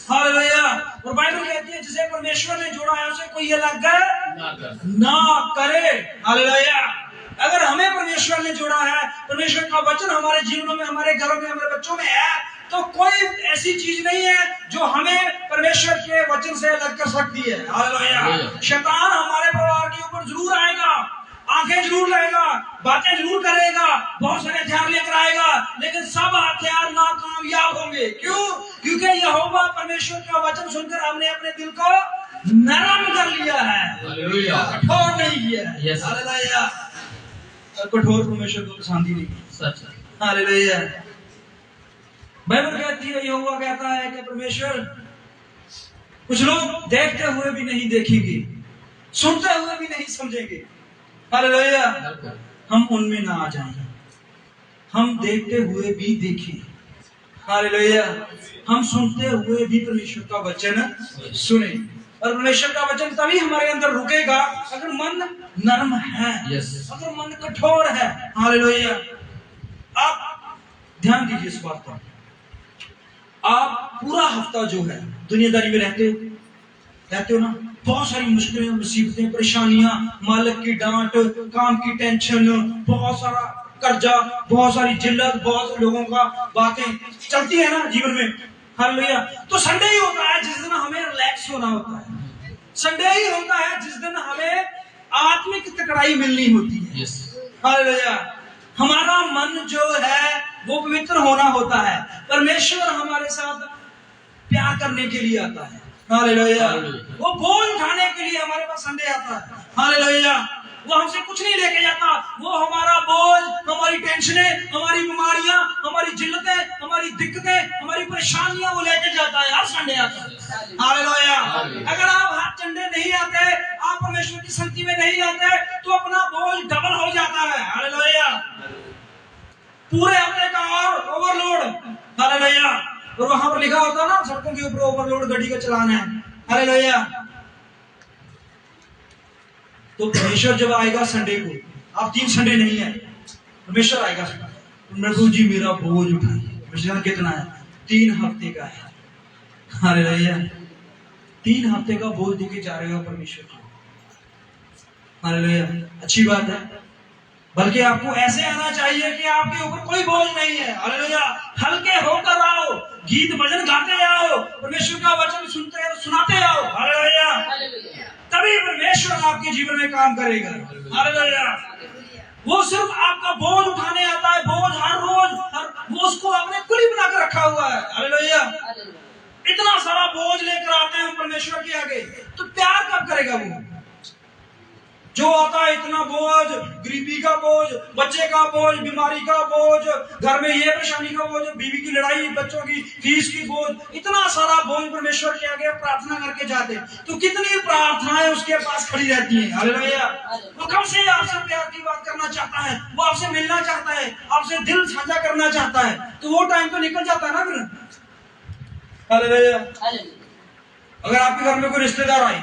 हालेलुया। और बाइबल कहती है जिसे परमेश्वर ने जोड़ा है उसे कोई अलग ना करे, हालेलुया। अगर हमें परमेश्वर ने जोड़ा है, परमेश्वर का वचन हमारे जीवनों में, हमारे घरों में, हमारे बच्चों में है, तो कोई ऐसी चीज नहीं है जो हमें परमेश्वर के वचन से अलग कर सकती है, हालेलुया। शैतान हमारे परिवार के ऊपर जरूर आएगा, आंखें जरूर लाएगा, बातें जरूर करेगा, बहुत सारे हथियार लेकर आएगा, लेकिन सब हथियार नाकामयाब होंगे। क्यों? क्योंकि यहोवा परमेश्वर का वचन सुनकर हमने अपने दिल को नरम कर लिया है, कठोर नहीं किया है, हालेलुया। कठोर परमेश्वर को पसंद ही नहीं, सच, हालेलुया। बाइबल कहती है, यहोवा कहता है कि परमेश्वर, कुछ लोग देखते हुए भी नहीं देखेंगे, सुनते हुए भी नहीं समझेंगे, हालेलुया। हम उनमें ना आ जाएं, हम देखते हुए भी देखें, हालेलुया। हम सुनते हुए भी परमेश्वर का वचन सुने, और परमेश्वर का वचन तभी हमारे अंदर रुकेगा अगर मन नरम है, अगर मन कठोर है, हालेलुया। आप ध्यान दीजिए इस बात पर। आप पूरा हफ्ता जो है दुनियादारी में रहते हो ना, बहुत सारी मुश्किलें, मुसीबतें, परेशानियां, मालिक की डांट, काम की टेंशन, बहुत सारा कर्जा, बहुत सारी जिल्लत, बहुत लोगों का बातें चलती है ना जीवन में, हालेलुया। तो संडे ही होता है जिस दिन हमें रिलैक्स होना होता है, संडे ही होता है जिस दिन हमें आत्मिक तकड़ाई मिलनी होती है, हालेलुया। हमारा मन जो है वो पवित्र होना होता है, परमेश्वर हमारे साथ प्यार करने के लिए आता है, हालेलुया। वो बोझ उठाने के लिए हमारे पास संडे आता है, हालेलुया। वो हमसे कुछ नहीं लेके जाता, वो हमारा बोझ, हमारी टेंशनें, हमारी बीमारियां, हमारी जिल्लतें, हमारी दिक्कतें, हमारी परेशानियां वो लेके जाता है, हर संडे आता है, हालेलुया। अगर आप हर संडे नहीं आते, आप परमेश्वर की संगति में नहीं आते, तो अपना बोझ डबल हो जाता है, हालेलुया। पूरे हफ्ते का और ओवरलोड, हालेलुया। और वहां पर लिखा होता है ना सड़कों के ऊपर ओवरलोड गाड़ी का चलान है, हालेलुया। तो परमेश्वर जब आएगा संडे को, आप 3 संडे नहीं है, परमेश्वर आएगा प्रभु जी मेरा बोझ उठाइए, परमेश्वर कितना है? 3 हफ्ते का है, हालेलुया। 3 हफ्ते का बोझ देके जा रहे हो परमेश्वर को, हालेलुया। अच्छी बात है, बल्कि आपको ऐसे आना चाहिए कि आपके ऊपर कोई बोझ नहीं है, हालेलुया। हल्के होकर आओ, गीत भजन गाते आओ, परमेश्वर का वचन सुनते सुनाते आओ, हालेलुया। तभी परमेश्वर आपके जीवन में काम करेगा, हालेलुया। वो सिर्फ आपका बोझ उठाने आता है, बोझ हर रोज, वो उसको आपने कुली बनाकर रखा हुआ है, हालेलुया। इतना सारा बोझ लेकर आते हैं हम परमेश्वर के आगे, तो प्यार कब करेगा वो? जो आता है इतना बोझ, गरीबी का बोझ, बच्चे का बोझ, बीमारी का बोझ, घर में ये परेशानी का बोझ, बीवी की लड़ाई, बच्चों की फीस की बोझ, इतना सारा बोझ परमेश्वर के आगे प्रार्थना करके जाते, तो कितनी प्रार्थनाएं उसके पास खड़ी रहती हैं, हालेलुया। वो कब से आपसे प्यार की बात करना चाहता है, वो आपसे मिलना चाहता है, आपसे दिल साझा करना चाहता है, तो वो टाइम तो निकल जाता है ना फिर, हालेलुया। अगर आपके घर में कोई रिश्तेदार आए,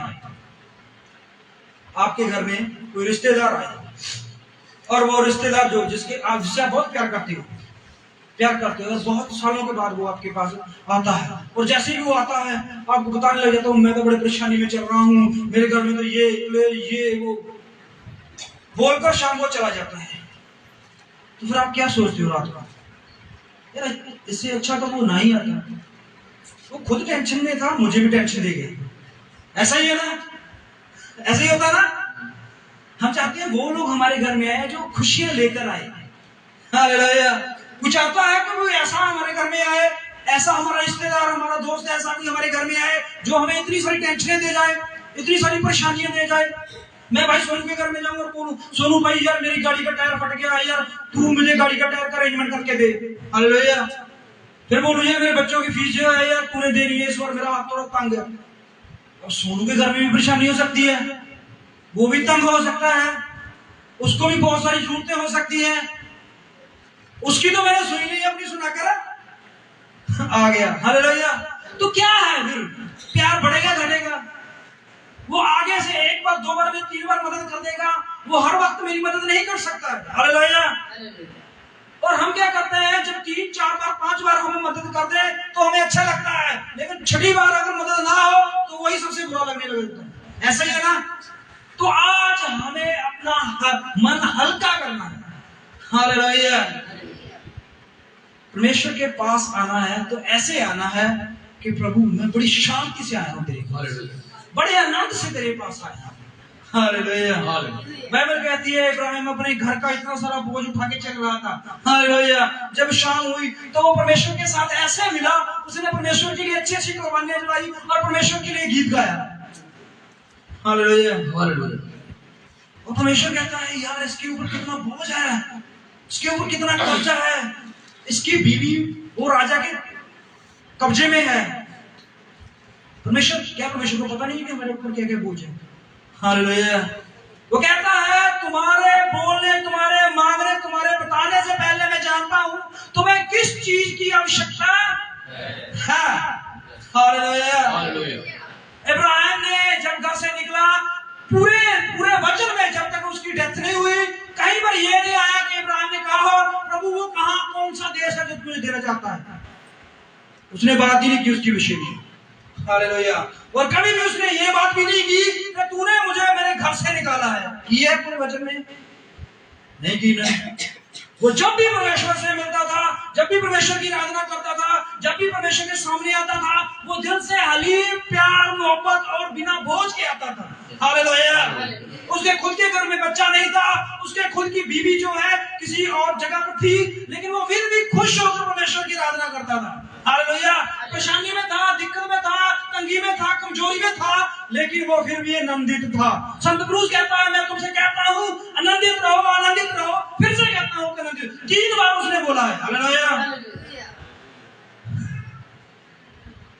आपके घर में कोई रिश्तेदार आए, और वो रिश्तेदार जो जिससे आप बहुत प्यार करते हो, बहुत सालों के बाद वो आपके पास आता है, और जैसे ही वो आता है आपको बताने लग जाता हूँ मैं तो बड़ी परेशानी में चल रहा हूँ, मेरे घर में तो ये वो बोलकर शाम को चला जाता है, तो फिर आप क्या सोचते हो रात को? यार इससे अच्छा तो वो ना ही आता, वो खुद टेंशन में था, मुझे भी टेंशन दे गया। ऐसा ही है ना, ऐसे ही होता ना। हम चाहते हैं वो लोग हमारे घर में आए जो खुशियां लेकर आए, हालेलुया। कुछ आता है कि वो ऐसा हमारे घर में आए, ऐसा हमारा रिश्तेदार, हमारा दोस्त ऐसा नहीं हमारे घर में आए जो हमें इतनी सारी टेंशनें दे जाए, इतनी सारी परेशानियां दे जाए। मैं भाई सोनू के घर में जाऊंगा और बोलूं, सोनू भाई यार मेरी गाड़ी का टायर फट गया, यार तू मुझे गाड़ी का टायर का अरेंजमेंट करके दे। हालेलुया। फिर बोलूं यार मेरे बच्चों की फीस जो है यार तूने देनी है इस बार, मेरा हाथ थोड़ा तंग है। और सोनू के घर में भी परेशानी हो सकती है, वो भी तंग हो सकता है, उसको भी बहुत सारी जरूरतें हो सकती हैं। उसकी तो मैंने सुनी नहीं, अपनी सुनाकर आ गया। हालेलुया। तो क्या है फिर, प्यार बढ़ेगा घटेगा? वो आगे से एक बार, दो बार, 3 बार मदद कर देगा, वो हर वक्त मेरी मदद नहीं कर सकता है। हालेलुया। और हम क्या करते हैं, जब 3, 4 बार, 5 बार हमें मदद कर दे तो हमें अच्छा लगता है, लेकिन 6ठी बार अगर मदद ना हो तो वही सबसे बुरा लगने लगता है। ऐसा ही है ना? तो आज हमें अपना मन हल्का करना है। हालेलुया। परमेश्वर के पास आना है तो ऐसे आना है कि प्रभु मैं बड़ी शांति से आया हूं तेरे पास, बड़े आनंद से तेरे पास आया हूं। हालेलुया। बाइबल कहती है इब्राहिम अपने घर का इतना सारा बोझ उठा के चल रहा था। हालेलुया। जब शाम हुई तो वो परमेश्वर के साथ ऐसे मिला, उसने परमेश्वर के लिए अच्छी अच्छी कुर्बानियां चढ़ाई और परमेश्वर के लिए गीत गाया। हालेलुया। और परमेश्वर कहता है यार इसके ऊपर कितना बोझ है, इसके ऊपर कितना कर्जा है, इसकी बीवी वो राजा के कब्जे में है। परमेश्वर को पता नहीं कि मेरे ऊपर क्या क्या बोझ है। हालेलुया। वो कहता है तुम्हारे बोलने, तुम्हारे मांगने, तुम्हारे बताने से पहले मैं जानता हूं तुम्हें किस चीज की आवश्यकता है। हालेलुया। इब्राहिम ने जब घर से निकला, पूरे वचन में जब तक उसकी डेथ नहीं हुई, कहीं पर यह नहीं आया कि इब्राहिम ने कहा प्रभु वो कौन सा देश है जो तुझे देना चाहता है। उसने बात ही नहीं की उसकी विषय में। हालेलुया। और कभी भी उसने ये बात भी नहीं की कि तूने मुझे मेरे घर से निकाला है। की है पूरे वचन में? नहीं की नहीं। वो जब भी परमेश्वर से मिलता था, जब भी परमेश्वर की आराधना करता था, जब भी परमेश्वर के सामने आता था, वो दिल से हलीम, प्यार, मोहब्बत और बिना बोझ के आता था। हालेलुया। उसके खुद के घर में बच्चा नहीं था, उसके खुद की बीवी जो है किसी और जगह पर थी, लेकिन वो फिर भी खुश होकर परमेश्वर की आराधना करता था। हालेलुया। परेशानी में था, दिक्कत में था, तंगी में था, कमजोरी में था, लेकिन वो फिर भी आनंदित था। संत पौलुस कहता है मैं तुमसे कहता हूं आनंदित रहो, आनंदित रहो। फिर से कहता हूं आनंदित, 3 बार उसने बोला है। हालेलुया।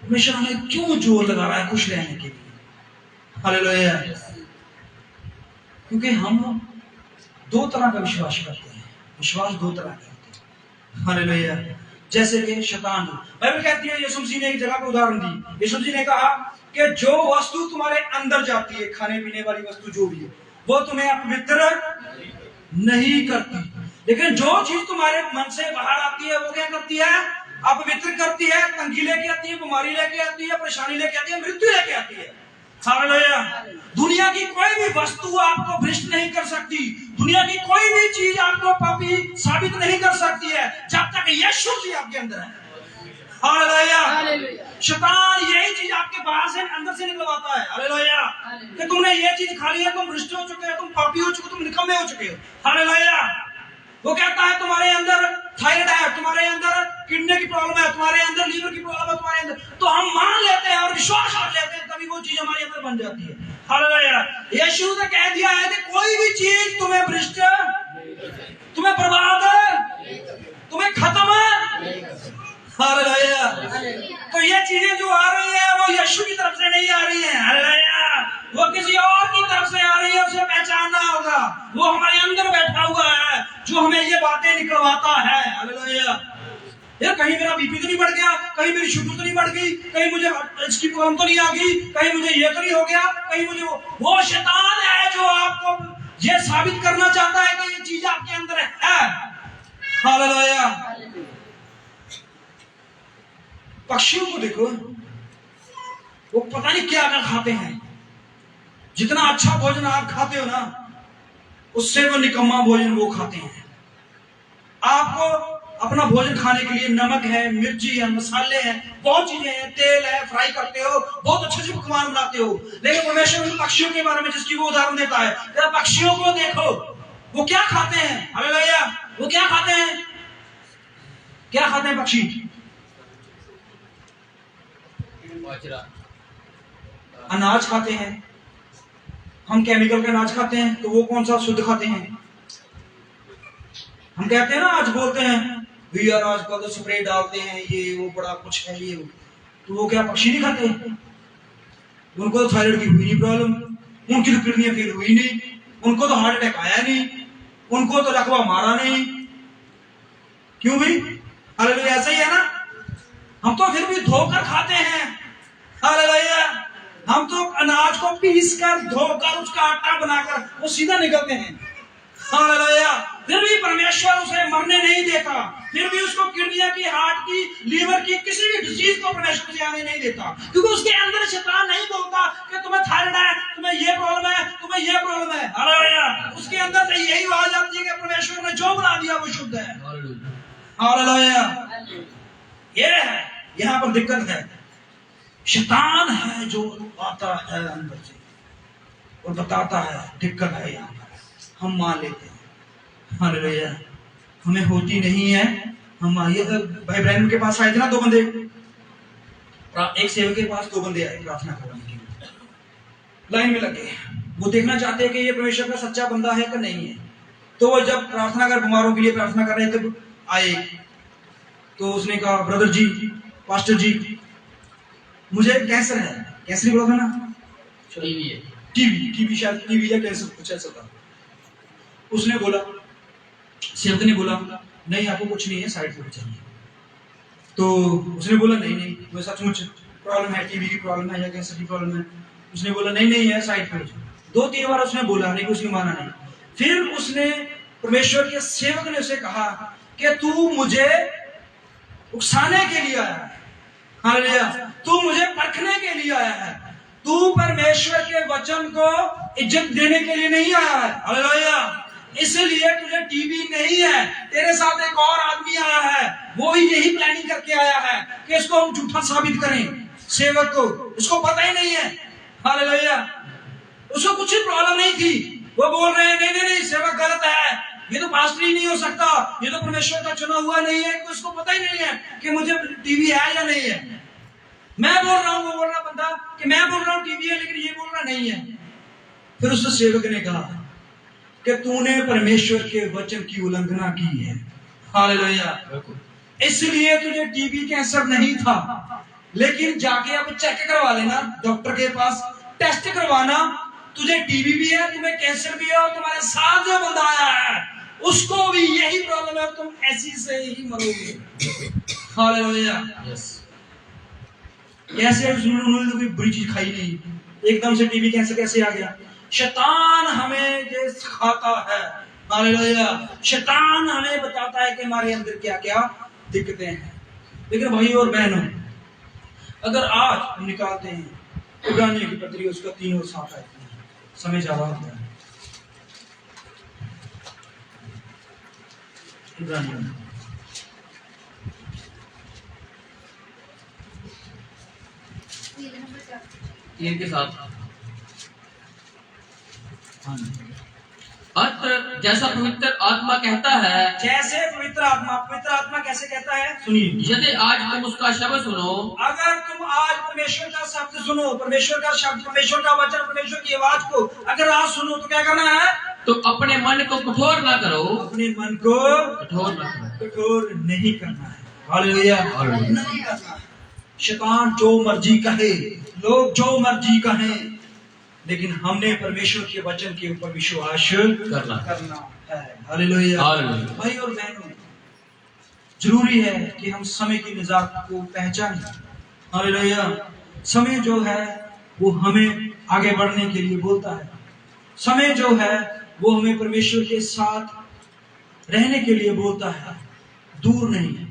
परमेश्वर हमें क्यों जोर लगा रहा है खुश रहने के लिए? हालेलुया। क्योंकि हम 2 तरह का विश्वास करते हैं। विश्वास 2 तरह का होता है। हालेलुया। जैसे कि शैतान, बाइबल कहती है, यीशु मसीह ने एक जगह पर उदाहरण दी। यीशु मसीह ने कहा कि जो वस्तु तुम्हारे अंदर जाती है, खाने पीने वाली वस्तु जो भी है, वो तुम्हें अपवित्र नहीं करती, लेकिन जो चीज तुम्हारे मन से बाहर आती है वो क्या करती है? अपवित्र करती है, तंगी लेके आती है, बीमारी लेके आती है, परेशानी लेके आती है, मृत्यु लेके आती है। हालेलुया। दुनिया की कोई भी वस्तु आपको भ्रष्ट नहीं कर सकती, दुनिया की कोई भी चीज आपको पापी साबित नहीं कर सकती है जब तक यीशु जी आपके अंदर है। हालेलुया। शैतान यही चीज आपके बाहर से अंदर से निकलवाता है। हालेलुया। कि तुमने ये चीज खा ली है, तुम भ्रष्ट हो चुके हो, तुम पापी हो चुके हो, तुम निकम्मे हो चुके हो। हालेलुया। वो कहता है तुम्हारे अंदर थायराइड है, तुम्हारे अंदर किडनी की प्रॉब्लम है, तुम्हारे अंदर लीवर की प्रॉब्लम है, तुम्हारे अंदर, तो हम मान लेते हैं और विश्वास कर लेते हैं, तभी वो चीज हमारे अंदर बन जाती है। हालेलुया। यीशु ने कह दिया है कि कोई भी चीज तुम्हें भ्रष्ट, तुम्हें बर्बाद, तुम्हें खत्म। हालेलुया। तो ये चीजें जो आ रही है वो यीशु की तरफ से नहीं आ रही है। हालेलुया। वो किसी और की तरफ से आ रही है, उसे पहचानना होगा। वो हमारे अंदर बैठा हुआ है जो हमें ये बातें निकलवाता है। हालेलुया। यार कहीं मेरा बीपी तो नहीं बढ़ गया, कहीं मेरी शुगर तो नहीं बढ़ गई, कहीं मुझे इसकी प्रॉब्लम तो नहीं आ गई, कहीं मुझे ये तो नहीं हो गया, कहीं मुझे वो शैतान है जो आपको ये साबित करना चाहता है कि ये चीज आपके अंदर है। हालेलुया। पक्षियों को देखो, वो पता नहीं क्या क्या खाते हैं। जितना अच्छा भोजन आप खाते हो ना, उससे वो निकम्मा भोजन वो खाते हैं। आपको अपना भोजन खाने के लिए नमक है, मिर्ची है, मसाले हैं, बहुत चीजें हैं, तेल है, फ्राई करते हो, बहुत अच्छे से पकवान बनाते हो, लेकिन परमेश्वर उन पक्षियों के बारे में जिसकी वो उदाहरण देता है, पक्षियों को देखो वो क्या खाते हैं। हालेलुया। वो क्या खाते हैं? क्या खाते हैं पक्षी? अनाज खाते हैं, हम केमिकल का अनाज खाते हैं, तो वो कौन सा शुद्ध खाते हैं? हम कहते हैं ना, आज बोलते हैं भैया आजकल तो स्प्रे डालते हैं, ये वो बड़ा कुछ है ये वो। तो वो क्या पक्षी नहीं खाते? उनको तो थायराइड की हुई नहीं प्रॉब्लम, उनकी तो किडनियां फेल हुई नहीं, उनको तो हार्ट अटैक आया नहीं, उनको तो लकवा मारा नहीं। क्यों भी? हालेलुया, ऐसा ही है ना। हम तो फिर भी धोकर खाते हैं। हालेलुया, हम तो अनाज को पीस कर धोकर उसका आटा बनाकर वो सीधा निकलते हैं। हालेलुया, फिर भी परमेश्वर उसे मरने नहीं देता, फिर भी उसको किडनियां की, हार्ट की, लीवर की, किसी भी डिजीज को परमेश्वर से आने नहीं देता, क्योंकि उसके अंदर शैतान नहीं बोलता कि तुम्हें थायराइड है, तुम्हें ये प्रॉब्लम है, तुम्हें ये प्रॉब्लम है। हालेलुया, उसके अंदर से यही आवाज आती है कि परमेश्वर ने जो बना दिया वो शुद्ध है। हालेलुया, ये है, यहाँ पर दिक्कत है। शैतान है जो आता है अंदर से और बताता है दिक्कत है, यहाँ हम मान लेते हैं। हालेलुया, हमें होती नहीं है। हम ये भाई ब्रैनम के पास आए थे ना, 2 बंदे, एक सेवक के पास 2 बंदे आए प्रार्थना करने के लिए, लाइन में लगे। वो देखना चाहते हैं कि ये परमेश्वर का सच्चा बंदा है कि नहीं है। तो वो जब प्रार्थना कर, बीमारों के लिए प्रार्थना कर रहे थे, आए तो उसने कहा, ब्रदर जी, पास्टर जी, मुझे कैंसर है। कैंसर ही बोला था ना, टीबी शायद, टीबी या कैंसर कुछ ऐसा था। उसने बोला, सेवक ने बोला, नहीं आपको कुछ नहीं है, साइड पे चाहिए। तो उसने बोला, नहीं मैं सचमुच प्रॉब्लम है, टीबी की प्रॉब्लम है या कैंसर की प्रॉब्लम है। उसने बोला, नहीं है, साइड पे। 2-3 बार उसने बोला, नहीं उसने माना नहीं। फिर उसने, परमेश्वर के सेवक ने उसे कहा कि तू मुझे उकसाने के लिए आया है। हालेलुया, तू मुझे परखने के लिए आया है, तू परमेश्वर के वचन को इज्जत देने के लिए नहीं आया है। हालेलुया, इसलिए तुझे टीबी नहीं है। तेरे साथ एक और आदमी आया है, वो भी यही प्लानिंग करके आया है कि इसको हम झूठा साबित करें। सेवक को उसको पता ही नहीं है। हालेलुया, उसको कुछ प्रॉब्लम नहीं थी। वो बोल रहे हैं, नहीं सेवक गलत है, ये तो पास्टर ही नहीं हो सकता, ये तो परमेश्वर का चुना हुआ नहीं है। उसको पता ही नहीं है कि मुझे टीबी है या नहीं है। मैं बोल रहा हूं, वो बोल रहा बंदा कि मैं बोल रहा हूं टीबी है, लेकिन ये बोल रहा नहीं है। फिर उस सेवक ने कहा कि तूने परमेश्वर के वचन की उल्लंघना की है। हालेलुया, इसलिए तुझे टीबी कैंसर नहीं था, लेकिन जाके अब चेक करवा लेना डॉक्टर के पास, टेस्ट करवाना, तुझे टीबी भी है, तुम्हें कैंसर भी है, और तुम्हारे साथ जो बंदा आया है उसको भी यही प्रॉब्लम है, और तुम ऐसी से ही मरोगे। हालेलुया, कैसे? उन्होंने कोई बुरी चीज खाई नहीं, एकदम से टीबी कैंसर कैसे आ गया? शैतान हमें ये सिखाता है। हालेलुया, शैतान हमें बताता है कि हमारे अंदर क्या क्या दिक्कतें हैं। लेकिन भाई और बहनों, अगर आज हम निकालते हैं इब्रानियों की पत्री, उसका 3 और 7 है, समय ज्यादा होता है। इब्रानियों 3 के 7। अत्र जैसा पवित्र आत्मा कहता है, जैसे पवित्र आत्मा कैसे कहता है? सुनिए, यदि आज तुम उसका शब्द सुनो, अगर तुम आज परमेश्वर का शब्द सुनो, परमेश्वर का शब्द, परमेश्वर का वचन, परमेश्वर की आवाज को अगर आज सुनो, तो क्या करना है? तो अपने मन को कठोर ना करो। अपने मन को कठोर ना करो, कठोर नहीं करना है। हालेलुया, नहीं करना है। शैतान जो मर्जी कहे, लोग जो मर्जी कहें, लेकिन हमने परमेश्वर के वचन के ऊपर विश्वास करना है। हालेलुया, भाई और बहनों, जरूरी है कि हम समय की निजात को पहचानें। हालेलुया, समय जो है वो हमें आगे बढ़ने के लिए बोलता है। समय जो है वो हमें परमेश्वर के साथ रहने के लिए बोलता है, दूर नहीं।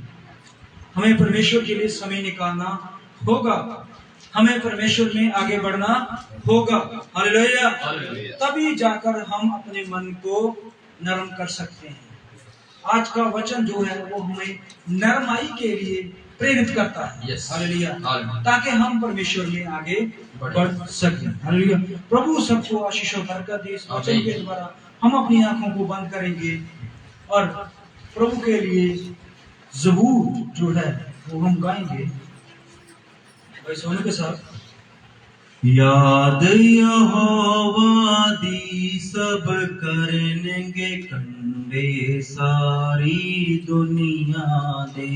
हमें परमेश्वर के लिए समय निकालना होगा, हमें परमेश्वर में आगे बढ़ना होगा। हालेलुया, तभी जाकर हम अपने मन को नरम कर सकते हैं। आज का वचन जो है वो हमें नरमाई के लिए प्रेरित करता है। हालेलुया, ताकि हम परमेश्वर में आगे बढ़ सकें। हालेलुया, प्रभु सबको आशीष और बरकत दे। इस वचन के द्वारा हम अपनी आंखों को बंद करेंगे और प्रभु के लिए ज़बूर जो है वो हम गाएंगे। भाई सोनू के साथ याद यहोवा दी सब करनगे कंडे सारी दुनिया दे।